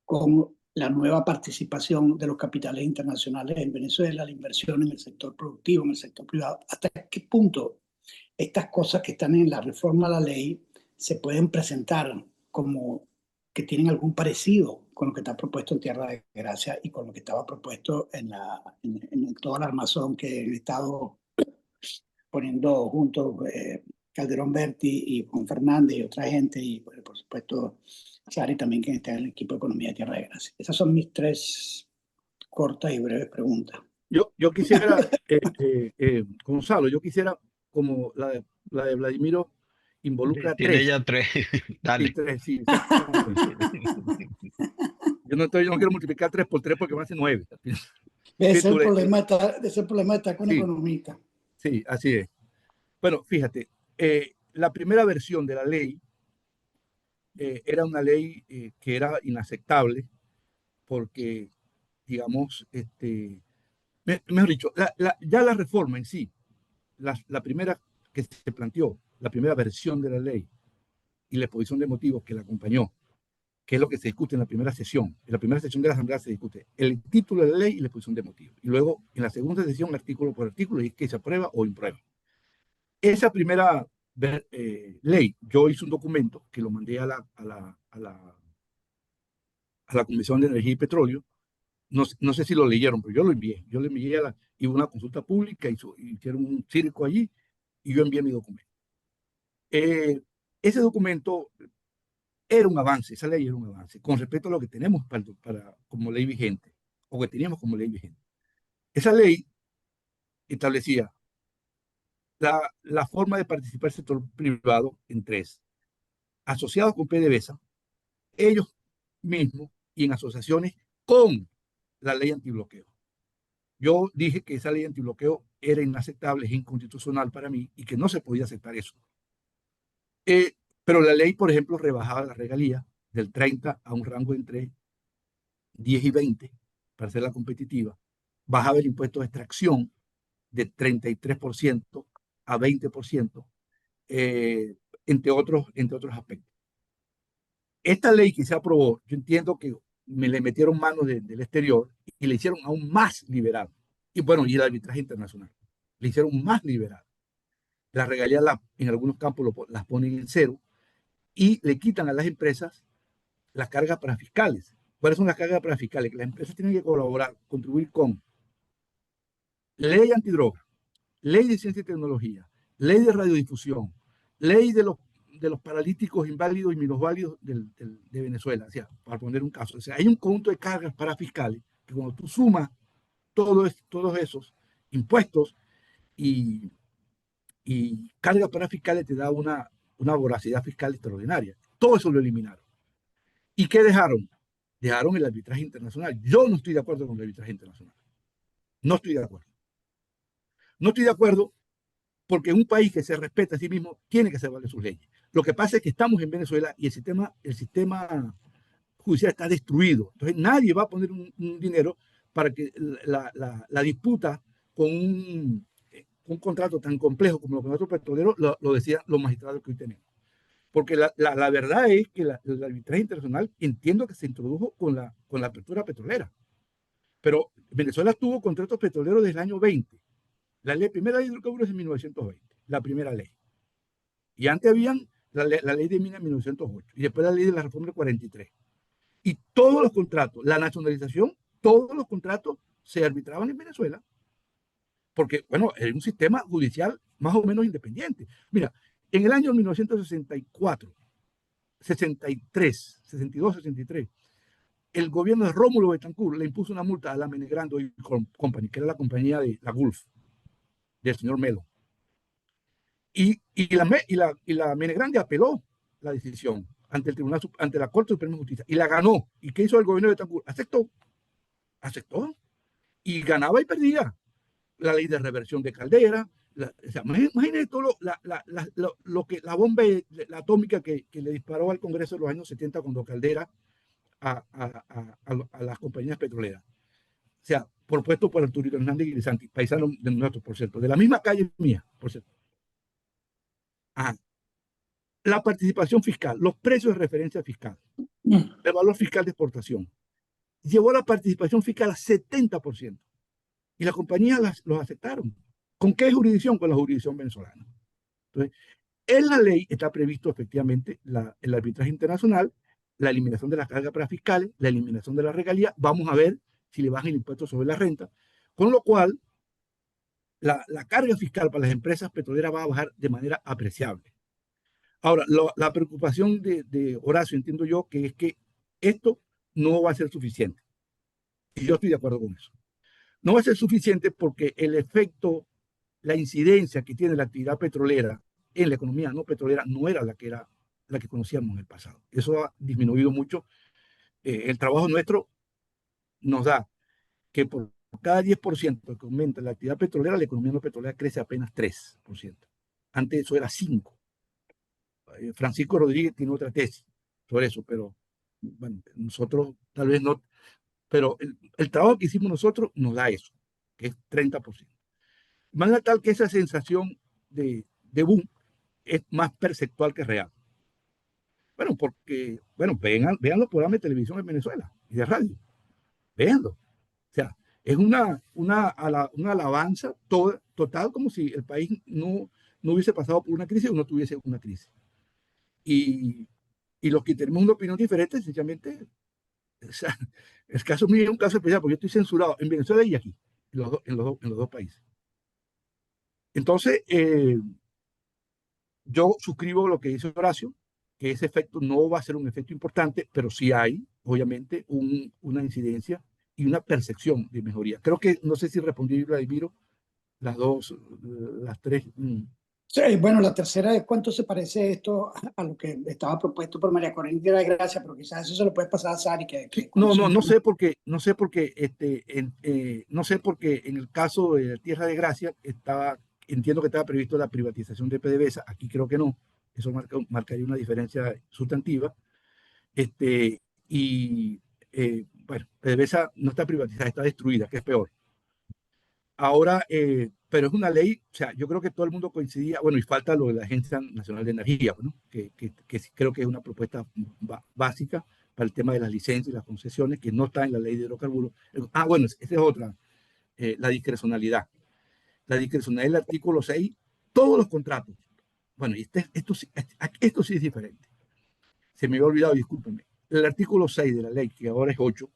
S3: con la nueva participación de los capitales internacionales en Venezuela, la inversión en el sector productivo, en el sector privado, hasta qué punto estas cosas que están en la reforma a la ley se pueden presentar como que tienen algún parecido con lo que está propuesto en Tierra de Gracia y con lo que estaba propuesto en toda la armazón que han estado poniendo juntos Calderón Berti y Juan Fernández y otra gente, y por supuesto Sari también, que está en el equipo de Economía de Tierra de Gracia. Esas son mis tres cortas y breves preguntas.
S2: Yo quisiera, Gonzalo, yo quisiera, como la de Vladimiro involucra
S1: Tiene
S2: tres,
S1: ya tres.
S2: y
S1: Dale.
S2: tres, sí, exactamente. Yo no quiero multiplicar 3 por 3 porque me hace 9.
S3: Ese es el problema, ese es el problema de estar con
S2: Sí,
S3: economista.
S2: sí, así es. Bueno, fíjate, la primera versión de la ley era una ley que era inaceptable porque, digamos, mejor dicho, ya la reforma en sí, la primera que se planteó, la primera versión de la ley y la exposición de motivos que la acompañó, que es lo que se discute en la primera sesión. En la primera sesión de la Asamblea se discute el título de la ley y la exposición de motivos. Y luego, en la segunda sesión, artículo por artículo, y es que se aprueba o imprueba. Esa primera ley, yo hice un documento que lo mandé a la Comisión de Energía y Petróleo. No sé si lo leyeron, pero yo lo envié. Yo le envié y una consulta pública, hicieron un circo allí y yo envié mi documento. Ese documento era un avance, esa ley era un avance con respecto a lo que tenemos como ley vigente, o que teníamos como ley vigente. Esa ley establecía la forma de participar del sector privado en tres: asociados con PDVSA, ellos mismos y en asociaciones con la ley antibloqueo. Yo dije que esa ley antibloqueo era inaceptable, es inconstitucional para mí y que no se podía aceptar eso. Pero la ley, por ejemplo, rebajaba la regalía del 30 a un rango entre 10 y 20 para hacerla competitiva. Bajaba el impuesto de extracción de 33% a 20%, entre otros aspectos. Esta ley que se aprobó, yo entiendo que me le metieron manos del exterior y le hicieron aún más liberal. Y bueno, y el arbitraje internacional. Le hicieron más liberal. Las regalías en algunos campos las ponen en cero y le quitan a las empresas las cargas parafiscales. ¿Cuáles son las cargas parafiscales? Que las empresas tienen que colaborar, contribuir con ley antidroga, ley de ciencia y tecnología, ley de radiodifusión, ley de los paralíticos inválidos y minusválidos de Venezuela, o sea, para poner un caso. O sea, hay un conjunto de cargas parafiscales que cuando tú sumas todos esos impuestos y, cargas parafiscales te da una voracidad fiscal extraordinaria. Todo eso lo eliminaron. ¿Y qué dejaron? Dejaron el arbitraje internacional. Yo no estoy de acuerdo con el arbitraje internacional. No estoy de acuerdo. No estoy de acuerdo porque un país que se respeta a sí mismo tiene que hacer valer sus leyes. Lo que pasa es que estamos en Venezuela y el sistema judicial está destruido. Entonces nadie va a poner un dinero para que la disputa con un contrato tan complejo como los contratos petroleros lo decían los magistrados que hoy tenemos. Porque la verdad es que el arbitraje internacional entiendo que se introdujo con la apertura petrolera. Pero Venezuela tuvo contratos petroleros desde el año 20. Primera ley de hidrocarburos es de 1920, la primera ley. Y antes habían la ley de minas en 1908 y después la ley de la reforma del 43. Y todos los contratos, la nacionalización, todos los contratos se arbitraban en Venezuela porque, bueno, era un sistema judicial más o menos independiente. Mira, en el año 1964, 63, 62, 63, el gobierno de Rómulo Betancourt le impuso una multa a la Menegrand Oil Company, que era la compañía de la Gulf, del señor Melo. Y la Menegrand apeló la decisión ante el tribunal, ante la Corte Suprema de Justicia, y la ganó. ¿Y qué hizo el gobierno de Betancourt? Aceptó, y ganaba y perdía. La ley de reversión de Caldera, o sea, imagínate todo la bomba atómica que le disparó al Congreso en los años 70 cuando Caldera a las compañías petroleras. O sea, propuesto por Arturito Hernández Grisanti, paisano de nosotros, por cierto, de la misma calle mía, por cierto. Ah, la participación fiscal, los precios de referencia fiscal, el valor fiscal de exportación, llevó la participación fiscal a 70%. Y las compañías los aceptaron. ¿Con qué jurisdicción? Con la jurisdicción venezolana. Entonces, en la ley está previsto efectivamente el arbitraje internacional, la eliminación de las cargas prefiscales, la eliminación de la regalía. Vamos a ver si le bajan el impuesto sobre la renta, con lo cual la carga fiscal para las empresas petroleras va a bajar de manera apreciable. Ahora, la preocupación de Horacio, entiendo yo, que es que esto no va a ser suficiente. Y yo estoy de acuerdo con eso. No va a ser suficiente porque el efecto, la incidencia que tiene la actividad petrolera en la economía no petrolera no era la que conocíamos en el pasado. Eso ha disminuido mucho. El trabajo nuestro nos da que por cada 10% que aumenta la actividad petrolera, la economía no petrolera crece apenas 3%. Antes eso era 5%. Francisco Rodríguez tiene otra tesis sobre eso, pero bueno, nosotros tal vez no, pero el trabajo que hicimos nosotros nos da eso, que es 30%. De manera tal que esa sensación de boom es más perceptual que real. Bueno, porque, bueno, vean los programas de televisión en Venezuela y de radio. Véanlo. O sea, es una alabanza total como si el país no hubiese pasado por una crisis o no tuviese una crisis. Y los que tenemos una opinión diferente, sencillamente, o sea, el caso mío es un caso especial porque yo estoy censurado en Venezuela y aquí, en los dos países. Entonces, yo suscribo lo que dice Horacio, que ese efecto no va a ser un efecto importante, pero sí hay, obviamente, una incidencia y una percepción de mejoría. Creo que, no sé si respondí, Vladimiro, las tres.
S3: Sí, bueno, la tercera es cuánto se parece esto a lo que estaba propuesto por María Corina de Gracia, pero quizás eso se lo puede pasar a Sari, que
S2: No sé porque, no sé porque en el caso de Tierra de Gracia entiendo que estaba previsto la privatización de PDVSA, aquí creo que no, eso marcaría una diferencia sustantiva, bueno, PDVSA no está privatizada, está destruida, que es peor. Ahora, pero es una ley, o sea, yo creo que todo el mundo coincidía, bueno, y falta lo de la Agencia Nacional de Energía, ¿no? que creo que es una propuesta básica para el tema de las licencias y las concesiones, que no está en la ley de hidrocarburos. Bueno, esa es otra, la discrecionalidad. La discrecionalidad del artículo 6, todos los contratos. Bueno, y esto sí es diferente. Se me había olvidado, discúlpenme. El artículo 6 de la ley, que ahora es 8,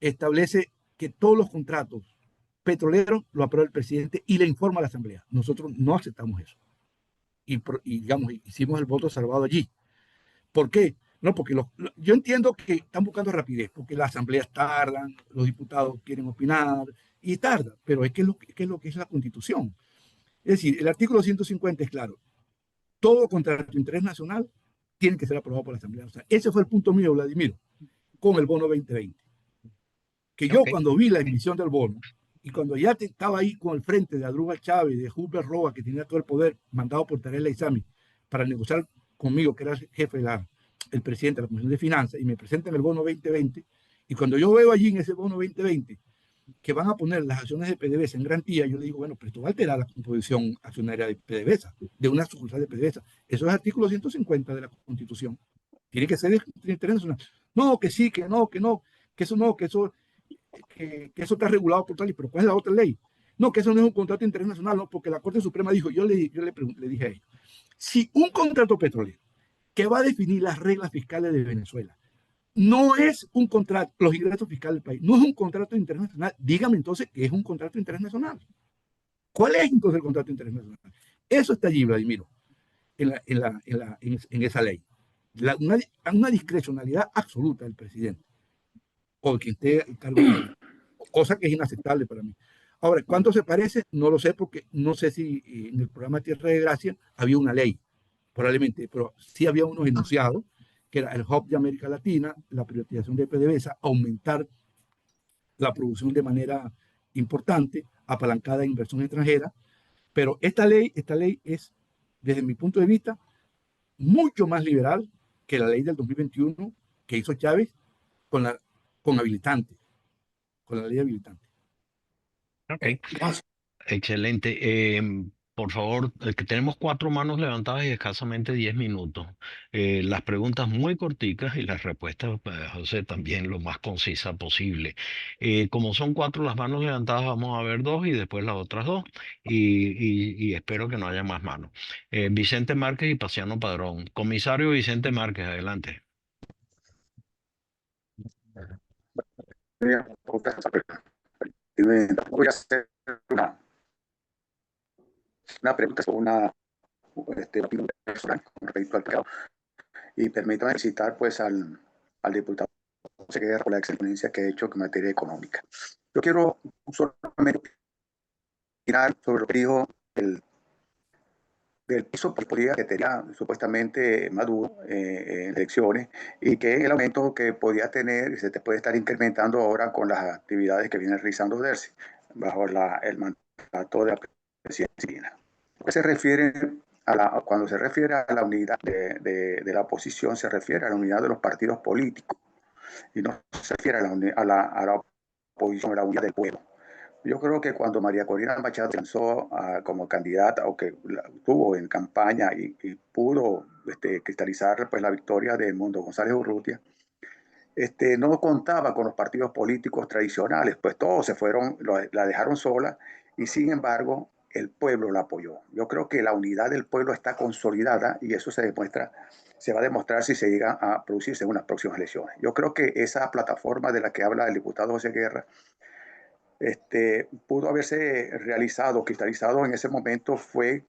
S2: establece que todos los contratos petroleros lo aprueba el presidente y le informa a la Asamblea. Nosotros no aceptamos eso. Y digamos, hicimos el voto salvado allí. ¿Por qué? No, porque yo entiendo que están buscando rapidez, porque las asambleas tardan, los diputados quieren opinar y tarda, pero es que es lo que es la Constitución. Es decir, el artículo 150 es claro, todo contra tu interés nacional tiene que ser aprobado por la Asamblea. O sea, ese fue el punto mío, Vladimiro, con el bono 2020. Que yo cuando vi la emisión del bono y cuando ya estaba ahí con el frente de Adrúbal Chávez, de Hubert Roa, que tenía todo el poder mandado por Tarek Aizami para negociar conmigo, que era el jefe, el presidente de la Comisión de Finanzas, y me presentan el bono 2020, y cuando yo veo allí en ese bono 2020 que van a poner las acciones de PDVSA en garantía, yo le digo, bueno, pero esto va a alterar la composición accionaria de PDVSA, de una sucursal de PDVSA. Eso es el artículo 150 de la Constitución. Tiene que ser de interés nacional. No, que sí, que no, que no, que eso no, que eso... que eso está regulado por tal, pero ¿cuál es la otra ley? No, que eso no es un contrato internacional, no, porque la Corte Suprema dijo, le dije a ellos, si un contrato petrolero que va a definir las reglas fiscales de Venezuela no es un contrato, los ingresos fiscales del país, no es un contrato internacional, dígame entonces que es un contrato internacional. ¿Cuál es entonces el contrato internacional? Eso está allí, Vladimiro, en esa ley. Una discrecionalidad absoluta del presidente o quien esté en cargo de la ley, cosa que es inaceptable para mí. Ahora, ¿cuánto se parece? No lo sé, porque no sé si en el programa Tierra de Gracia había una ley, probablemente, pero sí había unos enunciados, que era el hub de América Latina, la privatización de PDVSA, aumentar la producción de manera importante, apalancada en inversión extranjera, pero esta ley es, desde mi punto de vista, mucho más liberal que la ley del 2021 que hizo Chávez con la con habilitante, con la ley habilitante.
S1: Ok,
S3: Gracias.
S1: excelente. Por favor, que tenemos cuatro manos levantadas y escasamente 10 minutos. Las preguntas muy corticas y las respuestas, José, también lo más concisa posible. Como son cuatro las manos levantadas, vamos a ver dos y después las otras dos. Y espero que no haya más manos. Vicente Márquez y Paciano Padrón. Comisario Vicente Márquez, adelante.
S4: Voy a hacer una pregunta sobre opinión personal con respecto al pecado. Y permítame citar pues al diputado José Guerra por la excelencia que ha hecho en materia económica. Yo quiero solamente opinar sobre lo que dijo del piso de política que tenía supuestamente Maduro en elecciones y que el aumento que podía tener y se te puede estar incrementando ahora con las actividades que viene realizando Dersi bajo el mandato de la presidencia. ¿A qué se refiere cuando se refiere a la unidad de la oposición, se refiere a la unidad de los partidos políticos y no se refiere a la oposición, a la unidad del pueblo? Yo creo que cuando María Corina Machado se lanzó como candidata o que tuvo en campaña y pudo cristalizar pues, la victoria de Edmundo González Urrutia, no contaba con los partidos políticos tradicionales, pues todos se fueron, la dejaron sola y sin embargo el pueblo la apoyó. Yo creo que la unidad del pueblo está consolidada y eso se va a demostrar si se llega a producirse en unas próximas elecciones. Yo creo que esa plataforma de la que habla el diputado José Guerra pudo haberse realizado, cristalizado en ese momento fue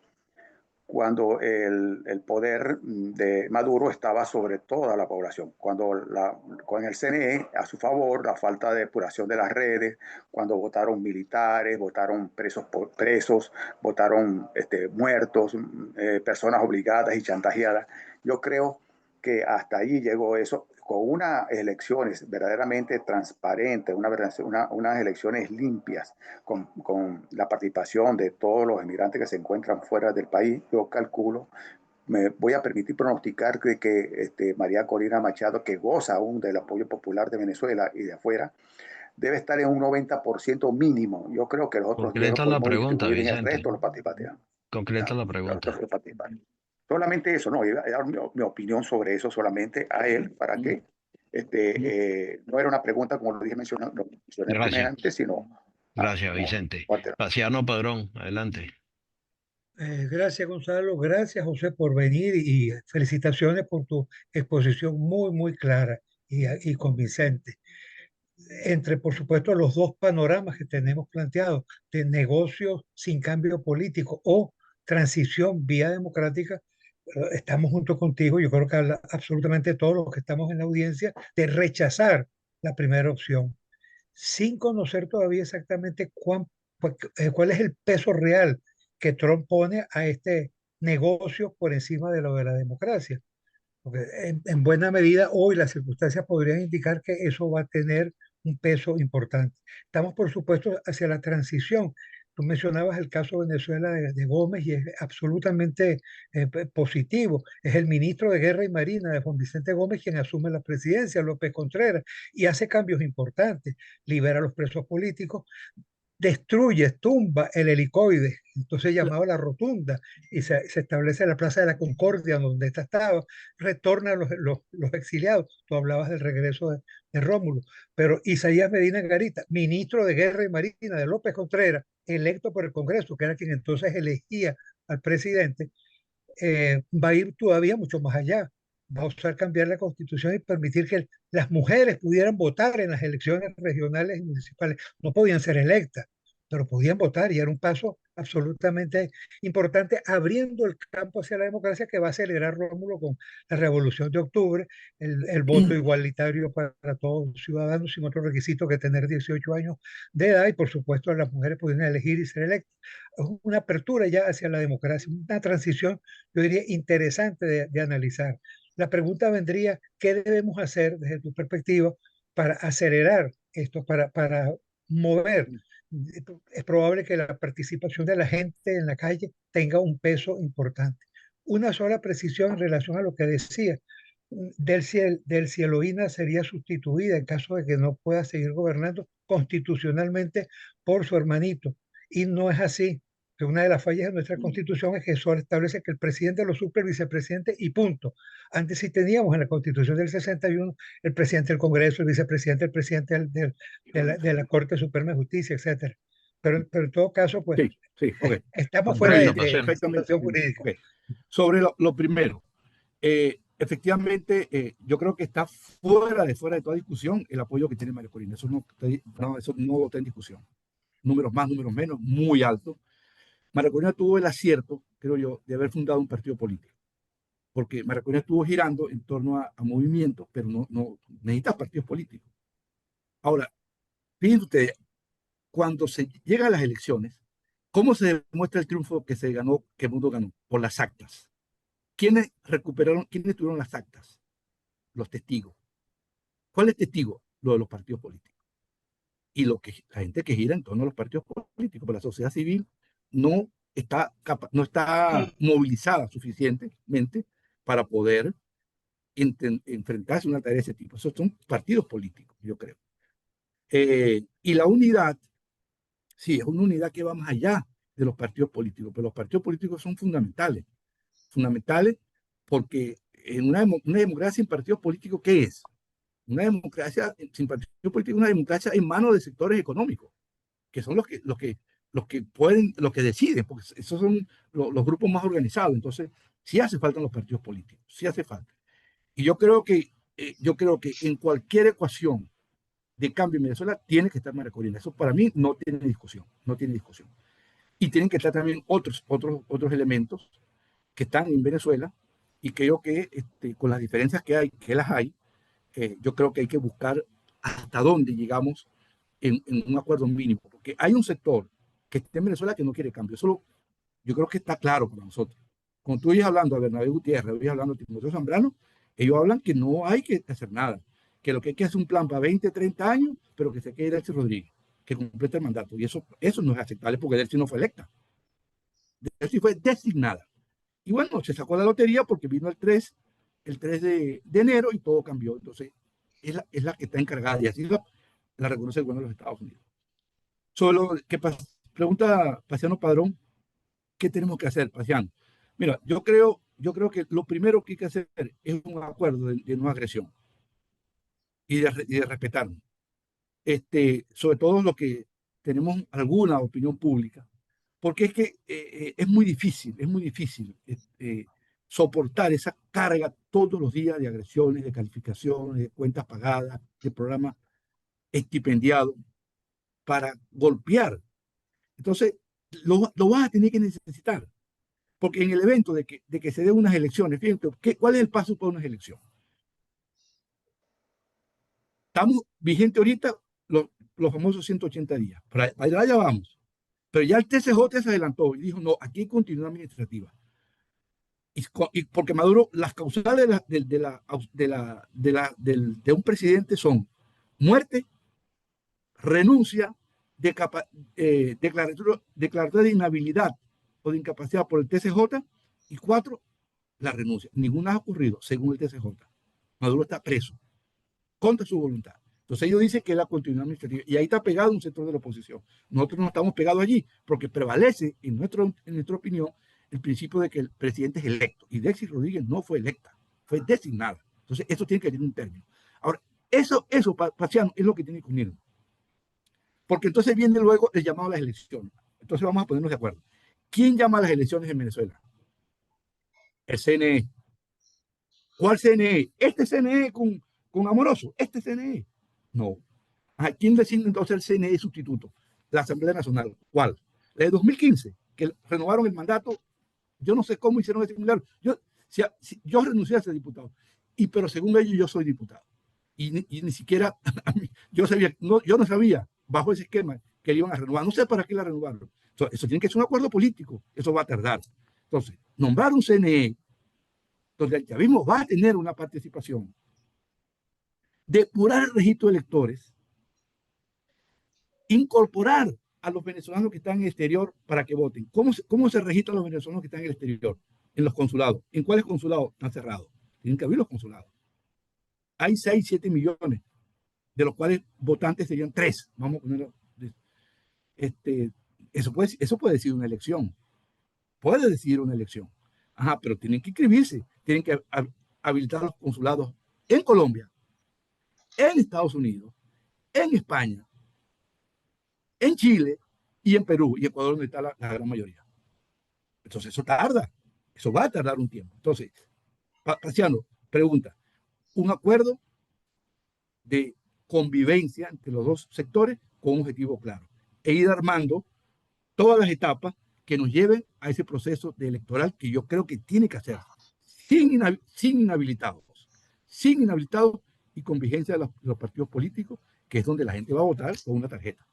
S4: cuando el poder de Maduro estaba sobre toda la población, con el CNE a su favor, la falta de depuración de las redes, cuando votaron militares, votaron presos, votaron muertos, personas obligadas y chantajeadas. Yo creo que hasta ahí llegó eso, con unas elecciones verdaderamente transparentes, unas elecciones limpias, con la participación de todos los emigrantes que se encuentran fuera del país. Yo calculo, me voy a permitir pronosticar que María Corina Machado, que goza aún del apoyo popular de Venezuela y de afuera, debe estar en un 90% mínimo. Yo creo que los otros 10 lo
S1: Concreta la
S4: podemos
S1: pregunta,
S4: distribuir en el
S1: Vicente.
S4: resto de los participantes.
S1: Concreta la pregunta.
S4: Solamente eso, no, iba a dar mi opinión sobre eso solamente a él, para que no era una pregunta, como lo dije lo mencioné
S1: Gracias.
S4: primeramente, sino
S1: Gracias,
S4: como
S1: Vicente.
S4: parte.
S1: Paciano Padrón, adelante.
S5: Gracias, Gonzalo. Gracias, José, por venir y felicitaciones por tu exposición muy, muy clara y convincente. Entre, por supuesto, los dos panoramas que tenemos planteados de negocios sin cambio político o transición vía democrática, estamos junto contigo. Yo creo que habla absolutamente todos los que estamos en la audiencia de rechazar la primera opción, sin conocer todavía exactamente cuál es el peso real que Trump pone a este negocio por encima de lo de la democracia. Porque en buena medida hoy las circunstancias podrían indicar que eso va a tener un peso importante. Estamos, por supuesto, hacia la transición. Tú mencionabas el caso de Venezuela de Gómez y es absolutamente positivo. Es el ministro de Guerra y Marina de Juan Vicente Gómez quien asume la presidencia, López Contreras, y hace cambios importantes. Libera a los presos políticos, destruye, tumba el helicoide, entonces llamado la Rotunda, y se establece la Plaza de la Concordia, donde esta estaba, retornan los exiliados. Tú hablabas del regreso de Rómulo, pero Isaías Medina Garita, ministro de Guerra y Marina de López Contreras, electo por el Congreso, que era quien entonces elegía al presidente, va a ir todavía mucho más allá. Va a usar cambiar la constitución y permitir que las mujeres pudieran votar en las elecciones regionales y municipales. No podían ser electas, pero podían votar y era un paso absolutamente importante, abriendo el campo hacia la democracia que va a acelerar Rómulo con la Revolución de Octubre, el voto igualitario para todos los ciudadanos sin otro requisito que tener 18 años de edad y por supuesto las mujeres podían elegir y ser electas. Es una apertura ya hacia la democracia, una transición, yo diría, interesante de analizar. La pregunta vendría, ¿qué debemos hacer desde tu perspectiva para acelerar esto, para mover? Es probable que la participación de la gente en la calle tenga un peso importante. Una sola precisión en relación a lo que decía. Del Cieloína sería sustituida en caso de que no pueda seguir gobernando constitucionalmente por su hermanito. Y no es así, que una de las fallas de nuestra constitución es que solo establece que el presidente lo suple el vicepresidente y punto. Antes sí teníamos en la constitución del 61 el presidente del Congreso, el vicepresidente, el presidente de la Corte Suprema de Justicia, etcétera. Pero en todo caso, pues
S2: Sí, sí, ok.
S5: estamos
S1: Por
S5: fuera
S1: esa
S5: de
S2: Perfectamente.
S5: situación jurídica.
S2: Ok. Sobre lo primero, efectivamente, yo creo que está fuera de toda discusión el apoyo que tiene María Corina. Eso no está en discusión. Números más, números menos, muy alto. María Corina tuvo el acierto, creo yo, de haber fundado un partido político. Porque María Corina estuvo girando en torno a movimientos, pero no necesita partidos políticos. Ahora, fíjense ustedes, cuando se llega a las elecciones, ¿cómo se demuestra el triunfo que se ganó, que el mundo ganó? Por las actas. ¿Quiénes tuvieron las actas? Los testigos. ¿Cuáles testigos? Lo de los partidos políticos. Y la gente que gira en torno a los partidos políticos, pero la sociedad civil no está movilizada suficientemente para poder enfrentarse a una tarea de ese tipo. Esos son partidos políticos, yo creo. Y la unidad, sí, es una unidad que va más allá de los partidos políticos, pero los partidos políticos son fundamentales porque en una democracia sin partidos políticos, ¿qué es? Una democracia sin partidos políticos, una democracia en manos de sectores económicos, que son los que deciden, porque esos son los grupos más organizados. Entonces, sí hace falta los partidos políticos, sí hace falta. Y yo creo que en cualquier ecuación de cambio en Venezuela tiene que estar María Corina. Eso para mí no tiene discusión, no tiene discusión. Y tienen que estar también otros elementos que están en Venezuela y creo que con las diferencias que las hay, yo creo que hay que buscar hasta dónde llegamos en un acuerdo mínimo, porque hay un sector que está en Venezuela que no quiere cambio. Yo creo que está claro para nosotros. Cuando tú oyes hablando a Bernabé Gutiérrez, oyes hablando a Timoteo Zambrano, ellos hablan que no hay que hacer nada, que lo que hay que hacer es un plan para 20, 30 años, pero que se quede Delcy Rodríguez, que complete el mandato. Y eso no es aceptable porque Delcy no fue electa. Delcy fue designada. Y bueno, se sacó la lotería porque vino el 3 de enero y todo cambió. Entonces, es la que está encargada y así la reconoce el gobierno de los Estados Unidos. Solo que pregunta Paciano Padrón, ¿qué tenemos que hacer, Paciano? Mira, yo creo que lo primero que hay que hacer es un acuerdo de no agresión y de respetarnos. Sobre todo los que tenemos alguna opinión pública, porque es que es muy difícil soportar esa carga todos los días de agresiones, de calificaciones, de cuentas pagadas, de programas estipendiados para golpear. Entonces, lo vas a tener que necesitar, porque en el evento de que se den unas elecciones, fíjate, ¿cuál es el paso para unas elecciones? Estamos vigentes ahorita los famosos 180 días, para allá vamos. Pero ya el TCJ se adelantó y dijo, no, aquí hay continuidad administrativa. Y porque Maduro, las causales de un presidente son muerte, renuncia, declaratoria de inhabilidad o de incapacidad por el TCJ, y 4, la renuncia. Ninguna ha ocurrido según el TCJ. Maduro está preso contra su voluntad. Entonces ellos dicen que es la continuidad administrativa y ahí está pegado un sector de la oposición. Nosotros no estamos pegados allí porque prevalece en nuestra opinión el principio de que el presidente es electo y Delcy Rodríguez no fue electa, fue designada. Entonces eso tiene que tener un término. Ahora, eso Paciano, es lo que tiene que unirnos. Porque entonces viene luego el llamado a las elecciones. Entonces vamos a ponernos de acuerdo. ¿Quién llama a las elecciones en Venezuela? El CNE. ¿Cuál CNE? Este CNE con Amoroso. Este CNE. No. ¿A quién designa entonces el CNE sustituto? La Asamblea Nacional. ¿Cuál? La de 2015, que renovaron el mandato. Yo no sé cómo hicieron ese milagro. Yo renuncié a ser diputado. Pero según ellos, yo soy diputado. Y ni siquiera yo no sabía, bajo ese esquema, que le iban a renovar. No sé para qué la renovaron. Eso tiene que ser un acuerdo político. Eso va a tardar. Entonces, nombrar un CNE donde el chavismo va a tener una participación, depurar el registro de electores, incorporar a los venezolanos que están en el exterior para que voten. ¿Cómo se registran los venezolanos que están en el exterior? En los consulados. ¿En cuáles consulados? Están cerrados. Tienen que abrir los consulados. Hay 6, 7 millones, de los cuales votantes serían 3. Vamos a ponerlo. Eso puede decir una elección. Puede decidir una elección. Ajá, pero tienen que inscribirse. Tienen que habilitar los consulados en Colombia, en Estados Unidos, en España, en Chile y en Perú y Ecuador, donde está la gran mayoría. Entonces eso tarda, eso va a tardar un tiempo. Entonces, Paciano, pregunta, un acuerdo de convivencia entre los dos sectores con un objetivo claro e ir armando todas las etapas que nos lleven a ese proceso de electoral que yo creo que tiene que hacer sin inhabilitados y con vigencia de los partidos políticos, que es donde la gente va a votar con una tarjeta.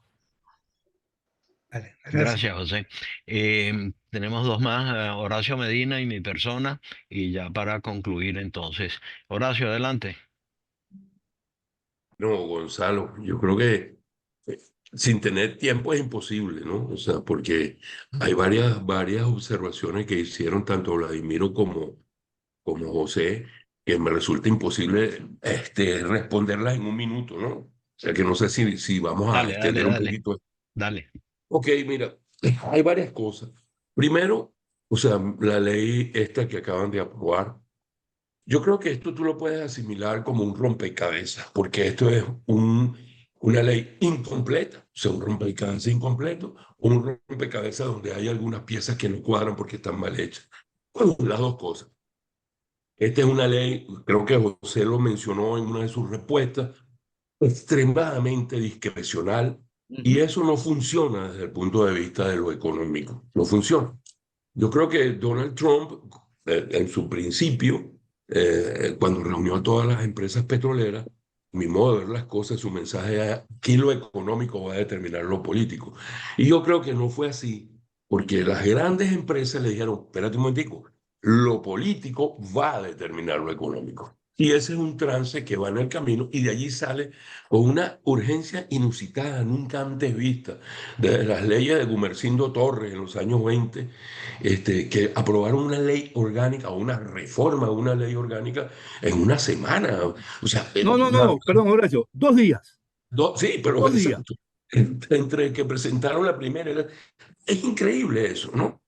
S5: Vale,
S1: Gracias, José. Tenemos dos más, Horacio Medina y mi persona, y ya para concluir entonces. Horacio, adelante.
S6: No, Gonzalo, yo creo que eh, sin tener tiempo es imposible, ¿no? O sea, porque hay varias observaciones que hicieron tanto Vladimiro como José, que me resulta imposible responderlas en un minuto, ¿no? O sea, que no sé si vamos a
S1: Dale, dale,
S6: extender un
S1: dale,
S6: poquito.
S1: dale.
S6: Ok, mira, hay varias cosas. Primero, o sea, la ley esta que acaban de aprobar, yo creo que esto tú lo puedes asimilar como un rompecabezas, porque esto es una ley incompleta, o sea, un rompecabezas incompleto, o un rompecabezas donde hay algunas piezas que no cuadran porque están mal hechas. Bueno, las dos cosas. Esta es una ley, creo que José lo mencionó en una de sus respuestas, extremadamente discrecional, y eso no funciona desde el punto de vista de lo económico, no funciona. Yo creo que Donald Trump, en su principio, cuando reunió a todas las empresas petroleras, mi modo de ver las cosas, su mensaje era que lo económico va a determinar lo político. Y yo creo que no fue así, porque las grandes empresas le dijeron, espérate un momentico, lo político va a determinar lo económico. Y ese es un trance que va en el camino y de allí sale con una urgencia inusitada, nunca antes vista, de las leyes de Gumersindo Torres en los años 20, que aprobaron una ley orgánica o una reforma de una ley orgánica en una semana. O sea,
S2: No, perdón, Horacio, 2 días.
S6: sí, pero
S2: 2 días.
S6: exacto. Entre que presentaron la primera, es increíble eso, ¿no?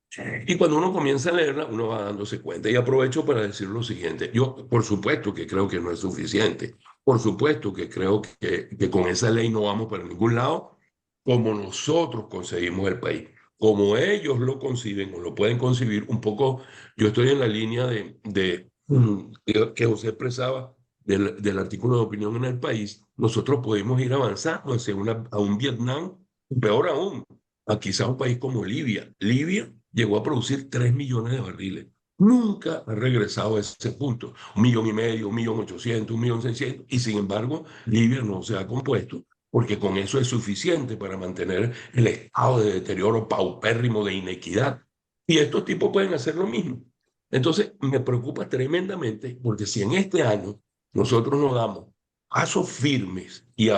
S6: Y cuando uno comienza a leerla, uno va dándose cuenta. Y aprovecho para decir lo siguiente. Yo, por supuesto que creo que no es suficiente. Por supuesto que creo que con esa ley no vamos para ningún lado como nosotros conseguimos el país. Como ellos lo conciben o lo pueden concebir, un poco, yo estoy en la línea que José expresaba del artículo de opinión en el país. Nosotros podemos ir avanzando hacia a un Vietnam, peor aún, a quizá un país como Libia. Libia llegó a producir 3 millones de barriles. Nunca ha regresado a ese punto. 1,5 millones, 1,8 millones, 1,6 millones, y sin embargo, Libia no se ha compuesto, porque con eso es suficiente para mantener el estado de deterioro paupérrimo de inequidad. Y estos tipos pueden hacer lo mismo. Entonces, me preocupa tremendamente, porque si en este año nosotros nos damos pasos firmes y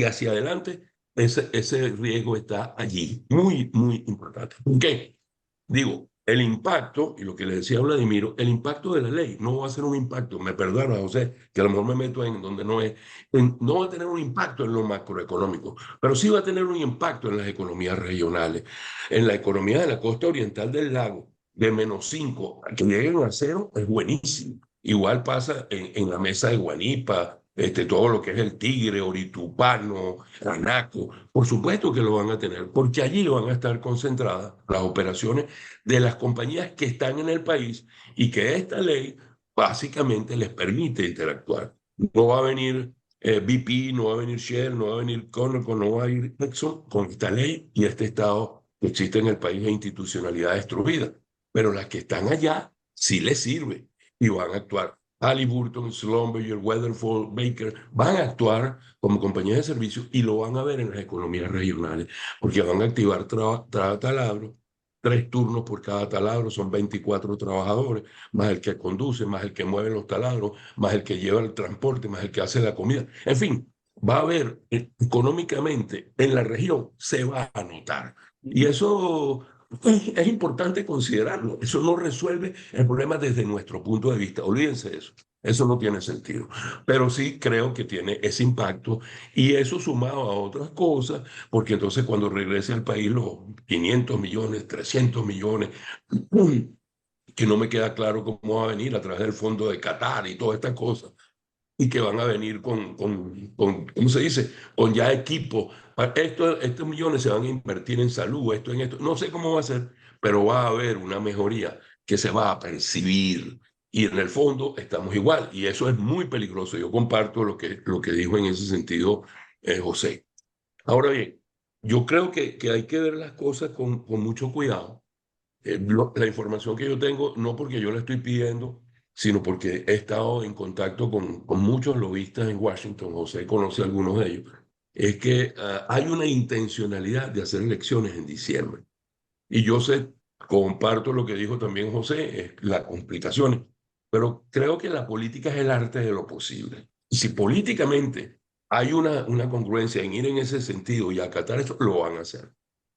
S6: hacia adelante, ese riesgo está allí, muy, muy importante. ¿Por qué? Digo, el impacto, y lo que le decía a Vladimiro, el impacto de la ley no va a ser un impacto, me perdona José, que a lo mejor me meto en donde no es, no va a tener un impacto en lo macroeconómico, pero sí va a tener un impacto en las economías regionales, en la economía de la costa oriental del lago, de -5 a que lleguen a 0 es buenísimo. Igual pasa en la mesa de Guanipa, todo lo que es el Tigre, Oritupano, Anaco, por supuesto que lo van a tener, porque allí van a estar concentradas las operaciones de las compañías que están en el país y que esta ley básicamente les permite interactuar. No va a venir BP, no va a venir Shell, no va a venir Conoco, no va a ir Exxon con esta ley y este Estado que existe en el país de institucionalidad destruida. Pero las que están allá sí les sirve y van a actuar. Halliburton, Schlumberger, Weatherford, Baker, van a actuar como compañías de servicios y lo van a ver en las economías regionales, porque van a activar taladro, 3 turnos por cada taladro, son 24 trabajadores, más el que conduce, más el que mueve los taladros, más el que lleva el transporte, más el que hace la comida. En fin, va a haber económicamente en la región, se va a notar. Y eso es importante considerarlo. Eso no resuelve el problema desde nuestro punto de vista. Olvídense de eso. Eso no tiene sentido. Pero sí creo que tiene ese impacto y eso sumado a otras cosas, porque entonces cuando regrese al país los 500 millones, 300 millones, que no me queda claro cómo va a venir a través del fondo de Qatar y todas estas cosas, y que van a venir ¿cómo se dice? Con ya equipo. Estos millones se van a invertir en salud, esto en esto. No sé cómo va a ser, pero va a haber una mejoría que se va a percibir. Y en el fondo estamos igual. Y eso es muy peligroso. Yo comparto lo que dijo en ese sentido José. Ahora bien, yo creo que hay que ver las cosas con mucho cuidado. La información que yo tengo, no porque yo la estoy pidiendo, sino porque he estado en contacto con muchos lobistas en Washington, José conoce a algunos de ellos, es que hay una intencionalidad de hacer elecciones en diciembre. Y yo sé, comparto lo que dijo también José, es las complicaciones, pero creo que la política es el arte de lo posible. Y si políticamente hay una congruencia en ir en ese sentido y acatar eso, lo van a hacer.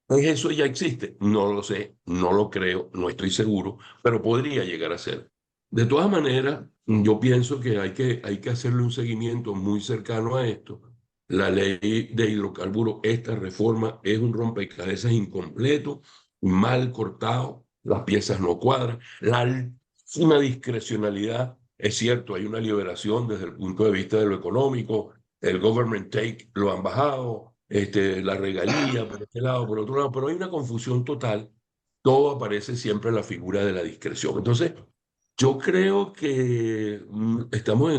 S6: ¿Eso ya existe? No lo sé, no lo creo, no estoy seguro, pero podría llegar a ser. De todas maneras, yo pienso que hay que hacerle un seguimiento muy cercano a esto. La ley de hidrocarburos, esta reforma es un rompecabezas incompleto, mal cortado, las piezas no cuadran, la altísima discrecionalidad, es cierto, hay una liberación desde el punto de vista de lo económico, el government take lo han bajado, la regalía por este lado, por otro lado, pero hay una confusión total. Todo aparece siempre en la figura de la discreción. Entonces, yo creo que estamos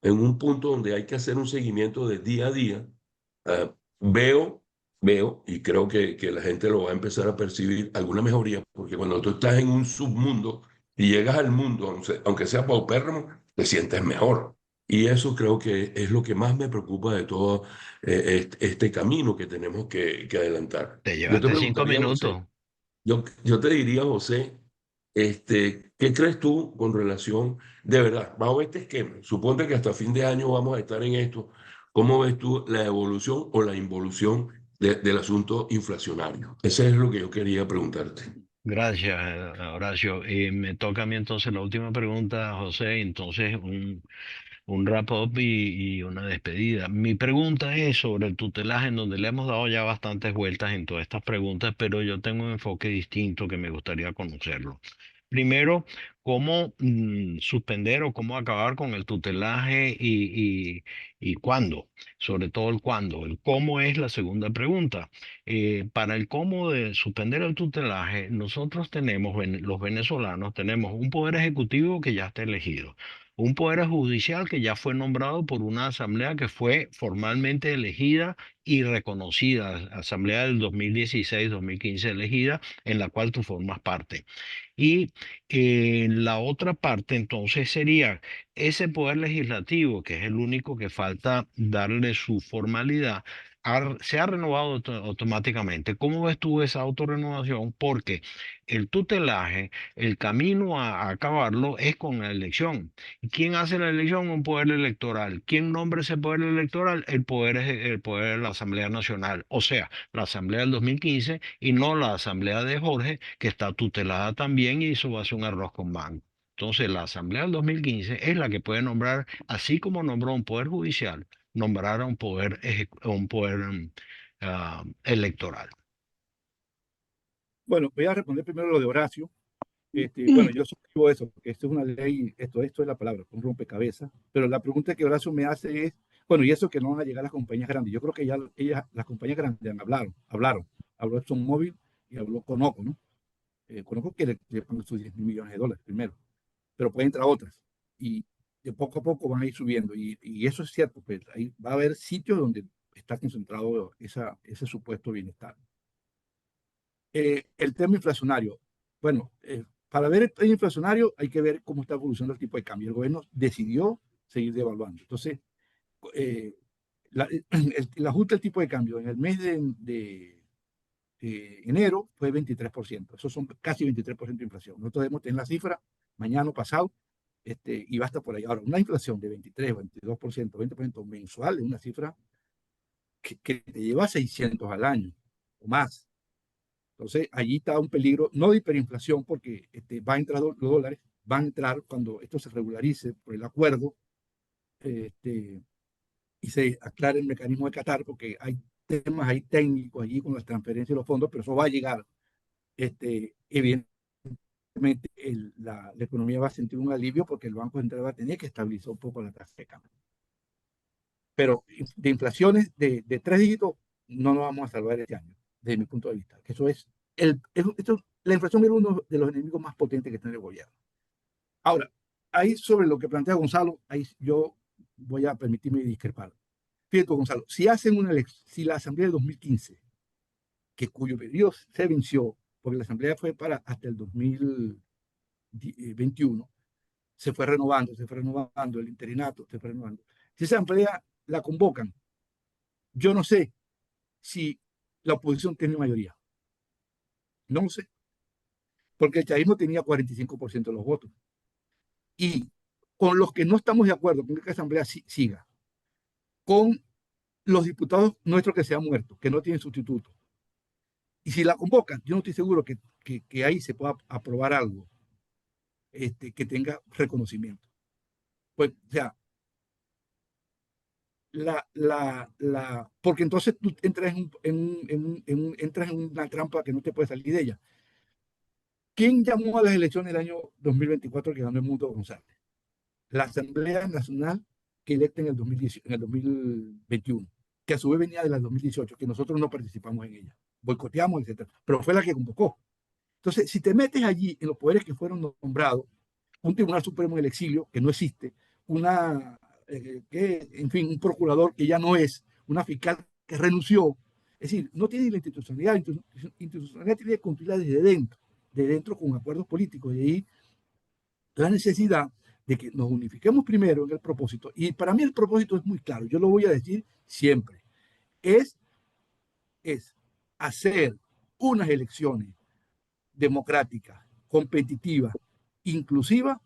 S6: en un punto donde hay que hacer un seguimiento de día a día. Ah, veo, veo, y creo que la gente lo va a empezar a percibir alguna mejoría, porque cuando tú estás en un submundo y llegas al mundo, aunque sea paupérrimo, te sientes mejor. Y eso creo que es lo que más me preocupa de todo este camino que tenemos que adelantar.
S1: Te
S6: Yo te
S1: llevaste cinco
S6: preguntaría, José,
S1: minutos.
S6: yo te diría, José, ¿qué crees tú con relación, de verdad, bajo este esquema? Suponte que hasta fin de año vamos a estar en esto. ¿Cómo ves tú la evolución o la involución del asunto inflacionario? Eso es lo que yo quería preguntarte.
S1: Gracias, Horacio. Me toca a mí entonces la última pregunta, José. Entonces, un wrap-up y una despedida. Mi pregunta es sobre el tutelaje, en donde le hemos dado ya bastantes vueltas en todas estas preguntas, pero yo tengo un enfoque distinto que me gustaría conocerlo. Primero, cómo suspender o cómo acabar con el tutelaje y cuándo, sobre todo el cuándo. El cómo es la segunda pregunta. Para el cómo de suspender el tutelaje, nosotros tenemos, los venezolanos, tenemos un poder ejecutivo que ya está elegido, un poder judicial que ya fue nombrado por una asamblea que fue formalmente elegida y reconocida, asamblea del 2016-2015 elegida, en la cual tú formas parte. Y la otra parte entonces sería ese poder legislativo, que es el único que falta darle su formalidad. se ha renovado automáticamente. ¿Cómo ves tú esa autorrenovación? Porque el tutelaje, el camino a acabarlo es con la elección. ¿Y quién hace la elección? Un poder electoral. ¿Quién nombra ese poder electoral? El poder de la Asamblea Nacional, o sea, la Asamblea del 2015 y no la Asamblea de Jorge, que está tutelada también y eso va a ser un arroz con mango. Entonces, la Asamblea del 2015 es la que puede nombrar, así como nombró un poder judicial, nombrar a un poder, electoral.
S2: Bueno, voy a responder primero lo de Horacio. Bueno, yo suscribo eso, porque esto es una ley, esto es la palabra, un rompecabezas. Pero la pregunta que Horacio me hace es, bueno, y eso que no van a llegar las compañías grandes. Yo creo que ya las compañías grandes habló ExxonMobil y habló Conoco, ¿no? Conoco que le ponen sus 10 mil millones de dólares primero, pero pueden entrar otras. Y de poco a poco van a ir subiendo. Y eso es cierto, pues ahí va a haber sitios donde está concentrado ese supuesto bienestar. El tema inflacionario. Bueno, para ver el tema inflacionario hay que ver cómo está evolucionando el tipo de cambio. El gobierno decidió seguir devaluando. Entonces, el ajuste del tipo de cambio en el mes de enero fue 23%. Eso son casi 23% de inflación. Nosotros debemos tener la cifra mañana o pasado y basta por ahí. Ahora, una inflación de 23, 22%, 20% mensual es una cifra que te lleva a 600 al año o más. Entonces, allí está un peligro, no de hiperinflación, porque va a entrar los dólares, van a entrar cuando esto se regularice por el acuerdo y se aclare el mecanismo de Qatar, porque hay temas ahí técnicos allí con las transferencias de los fondos, pero eso va a llegar. Evidentemente, la economía va a sentir un alivio porque el Banco Central va a tener que estabilizar un poco la tasa de cambio. Pero de inflaciones de 3 dígitos no nos vamos a salvar este año, desde mi punto de vista. Que eso es, la inflación es uno de los enemigos más potentes que tiene el gobierno. Ahora, ahí sobre lo que plantea Gonzalo, ahí yo voy a permitirme discrepar. Fíjate, Gonzalo, si la Asamblea de 2015, cuyo periodo se venció, porque la Asamblea fue para hasta el 2021, se fue renovando, el interinato se fue renovando. Si esa Asamblea la convocan, yo no sé si la oposición tiene mayoría. No lo sé, porque el chavismo tenía 45% de los votos. Y con los que no estamos de acuerdo con que la Asamblea siga, con los diputados nuestros que se han muerto, que no tienen sustituto, y si la convocan, yo no estoy seguro que ahí se pueda aprobar algo que tenga reconocimiento. Pues, o sea, porque entonces tú entras entras en una trampa que no te puedes salir de ella. ¿Quién llamó a las elecciones del año 2024 que ganó el Mundo González? La Asamblea Nacional que electa en el 2021, que a su vez venía de la 2018, que nosotros no participamos en ella, boicoteamos, etc. Pero fue la que convocó. Entonces, si te metes allí en los poderes que fueron nombrados, un Tribunal Supremo en el exilio, que no existe, en fin, un procurador que ya no es, una fiscal que renunció, es decir, no tiene la institucionalidad, la institucionalidad tiene que construirla de dentro con acuerdos políticos, y ahí la necesidad de que nos unifiquemos primero en el propósito, y para mí el propósito es muy claro, yo lo voy a decir siempre, es, es hacer unas elecciones democráticas, competitivas, inclusivas,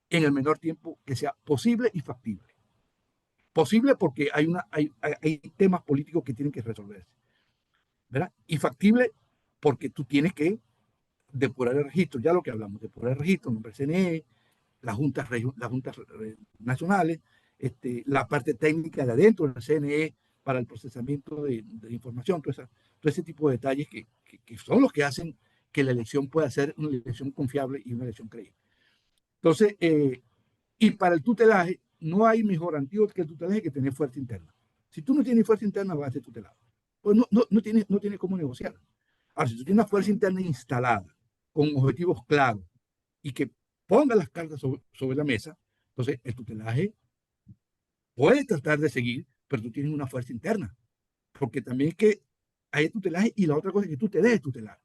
S2: en el menor tiempo que sea posible y factible. Posible porque hay temas políticos que tienen que resolverse, ¿verdad? Y factible porque tú tienes que depurar el registro, ya lo que hablamos, depurar el registro, nombre CNE, las juntas nacionales, la parte técnica de adentro del CNE para el procesamiento de información, todo ese tipo de detalles que son los que hacen que la elección pueda ser una elección confiable y una elección creíble. Entonces, y para el tutelaje, no hay mejor antídoto que el tutelaje que tener fuerza interna. Si tú no tienes fuerza interna, vas a ser tutelado. Pues no tienes cómo negociar. Ahora, si tú tienes una fuerza interna instalada, con objetivos claros, y que ponga las cartas sobre la mesa, entonces el tutelaje puede tratar de seguir, pero tú tienes una fuerza interna. Porque también es que hay tutelaje y la otra cosa es que tú te dejes tutelar.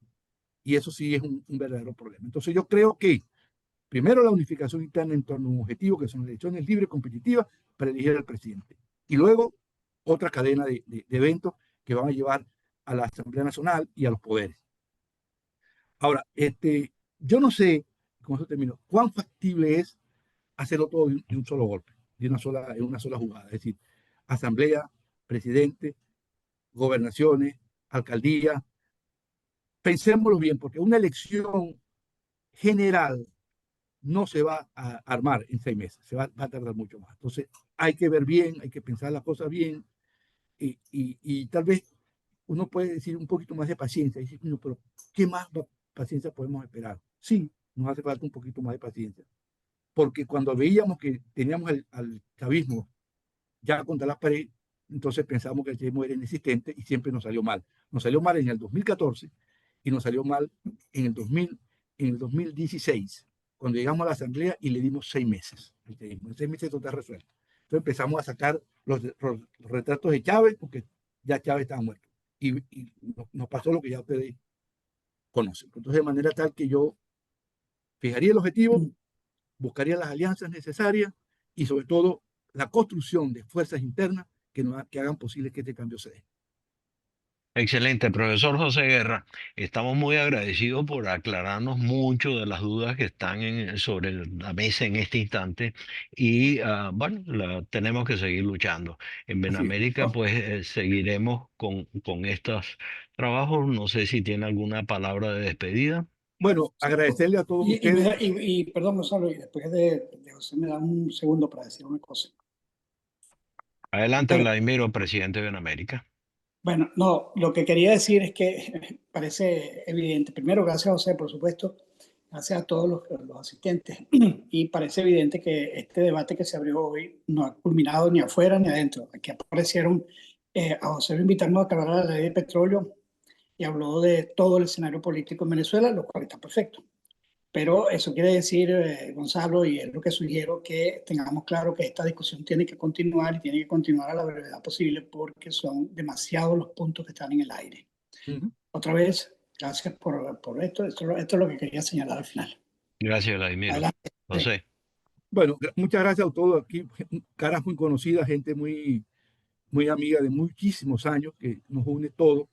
S2: Y eso sí es un verdadero problema. Entonces yo creo que primero la unificación interna en torno a un objetivo que son elecciones libres, competitivas, para elegir al presidente. Y luego otra cadena de eventos que van a llevar a la Asamblea Nacional y a los poderes. Ahora, yo no sé, con eso termino, cuán factible es hacerlo todo de un solo golpe, en una sola jugada. Es decir, asamblea, presidente, gobernaciones, alcaldía. Pensémoslo bien, porque una elección general no se va a armar en 6 meses, va a tardar mucho más. Entonces, hay que ver bien, hay que pensar las cosas bien, y tal vez uno puede decir un poquito más de paciencia, y decir, "No, pero ¿qué más paciencia podemos esperar?". Sí, nos hace falta un poquito más de paciencia, porque cuando veíamos que teníamos al chavismo ya contra la pared, entonces pensamos que el chavismo era inexistente y siempre nos salió mal. Nos salió mal en el 2014 y nos salió mal en el 2016, cuando llegamos a la asamblea y le dimos 6 meses. En 6 meses todo está resuelto. Entonces empezamos a sacar los retratos de Chávez, porque ya Chávez estaba muerto. Y nos pasó lo que ya ustedes conocen. Entonces, de manera tal que yo fijaría el objetivo, buscaría las alianzas necesarias y sobre todo la construcción de fuerzas internas que hagan posible que este cambio se dé.
S1: Excelente, profesor José Guerra. Estamos muy agradecidos por aclararnos mucho de las dudas que están sobre la mesa en este instante y bueno, tenemos que seguir luchando. En
S2: Así es.
S1: Benamérica, pues seguiremos con estos trabajos. No sé si tiene alguna palabra de despedida.
S2: Bueno, agradecerle a todos
S3: Y,
S2: ustedes.
S3: perdón, Gonzalo, y después de José me da un segundo para decir una cosa.
S1: Adelante,
S3: Pero,
S1: Vladimiro, presidente de Benamérica.
S3: bueno, no, lo que quería decir es que parece evidente. Primero, gracias, José, por supuesto. Gracias a todos los asistentes. Y parece evidente que este debate que se abrió hoy no ha culminado ni afuera ni adentro. Aquí aparecieron, a José lo invitamos a acabar la ley de petróleo y habló de todo el escenario político en Venezuela, lo cual está perfecto. Pero eso quiere decir, Gonzalo, y es lo que sugiero, que tengamos claro que esta discusión tiene que continuar y tiene que continuar a la brevedad posible porque son demasiados los puntos que están en el aire.
S2: Uh-huh.
S3: Otra vez, gracias por esto. Esto es lo que quería señalar al final.
S1: Gracias, Vladimiro.
S3: Adelante.
S1: José.
S2: Bueno, muchas gracias a todos aquí, caras muy conocidas, gente muy, muy amiga de muchísimos años, que nos une todo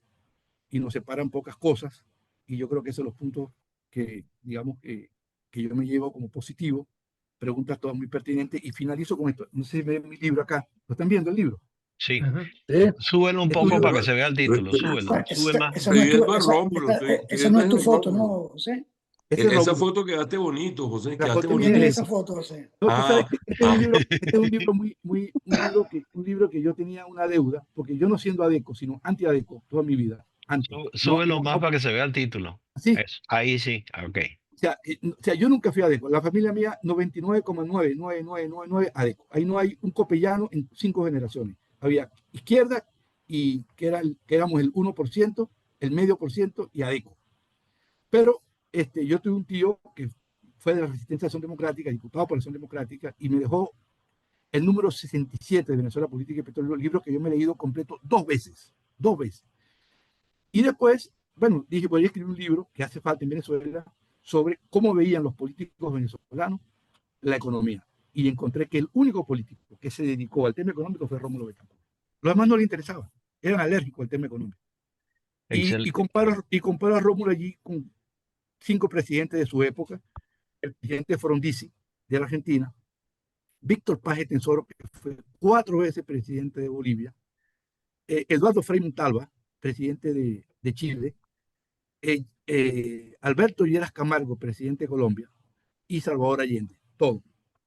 S2: y nos separan pocas cosas. Y yo creo que esos son los puntos que, digamos, que yo me llevo como positivo. Preguntas todas muy pertinentes. Y finalizo con esto. No sé si ven mi libro acá. ¿Lo están viendo el libro?
S1: Sí.
S5: Ajá.
S1: Súbelo un
S2: Este es un
S1: poco
S2: libro,
S1: para que se vea el título. Súbelo. Sube más.
S3: Esa no es tu,
S6: Viendo a Rómulo,
S3: esa no es tu
S6: viendo a
S3: foto,
S6: Rómulo.
S3: ¿no, José?
S2: este es
S6: Esa
S2: Rómulo.
S6: foto quedaste bonito, José,
S2: La
S6: quedaste
S2: foto mía
S3: ¿Quién
S2: es
S3: es
S6: bonito.
S3: esa
S2: esa.
S3: foto, José?
S2: No, tú sabes
S6: Ah,
S2: que este es un libro un libro que yo tenía una deuda, porque yo no siendo adeco, sino anti-adeco toda mi vida, antes. No,
S1: Súbelo más para que se vea el título.
S2: así.
S1: Eso. Ahí sí. Ok.
S2: O sea, yo nunca fui adeco. La familia mía, 99,99999 adeco. Ahí no hay un copellano en 5 generaciones. Había izquierda, y que éramos el 1%, el medio por ciento y adeco. Pero yo tuve un tío que fue de la Resistencia de Acción Democrática, diputado por la Acción Democrática, y me dejó el número 67 de Venezuela, Política y Petróleo, libro que yo me he leído completo 2 veces. 2 veces. Y después, bueno, dije, voy a escribir un libro que hace falta en Venezuela sobre cómo veían los políticos venezolanos la economía. Y encontré que el único político que se dedicó al tema económico fue Rómulo Betancourt. Los demás no le interesaba, eran alérgicos al tema económico. Y
S1: Excelente.
S2: comparo a Rómulo allí con 5 presidentes de su época: el presidente Frondizi de la Argentina, Víctor Paz Tensoro, que fue 4 veces presidente de Bolivia, Eduardo Frei Montalva, presidente de Chile, Alberto Lleras Camargo, presidente de Colombia, y Salvador Allende. Todo.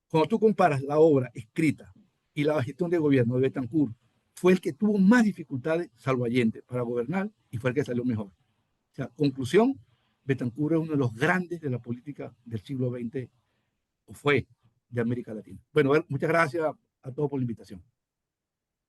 S2: Cuando tú comparas la obra escrita y la gestión de gobierno de Betancourt, fue el que tuvo más dificultades, salvo Allende, para gobernar, y fue el que salió mejor. O sea, conclusión, Betancourt es uno de los grandes de la política del siglo XX, o fue, de América Latina. Bueno, muchas gracias a todos por la invitación.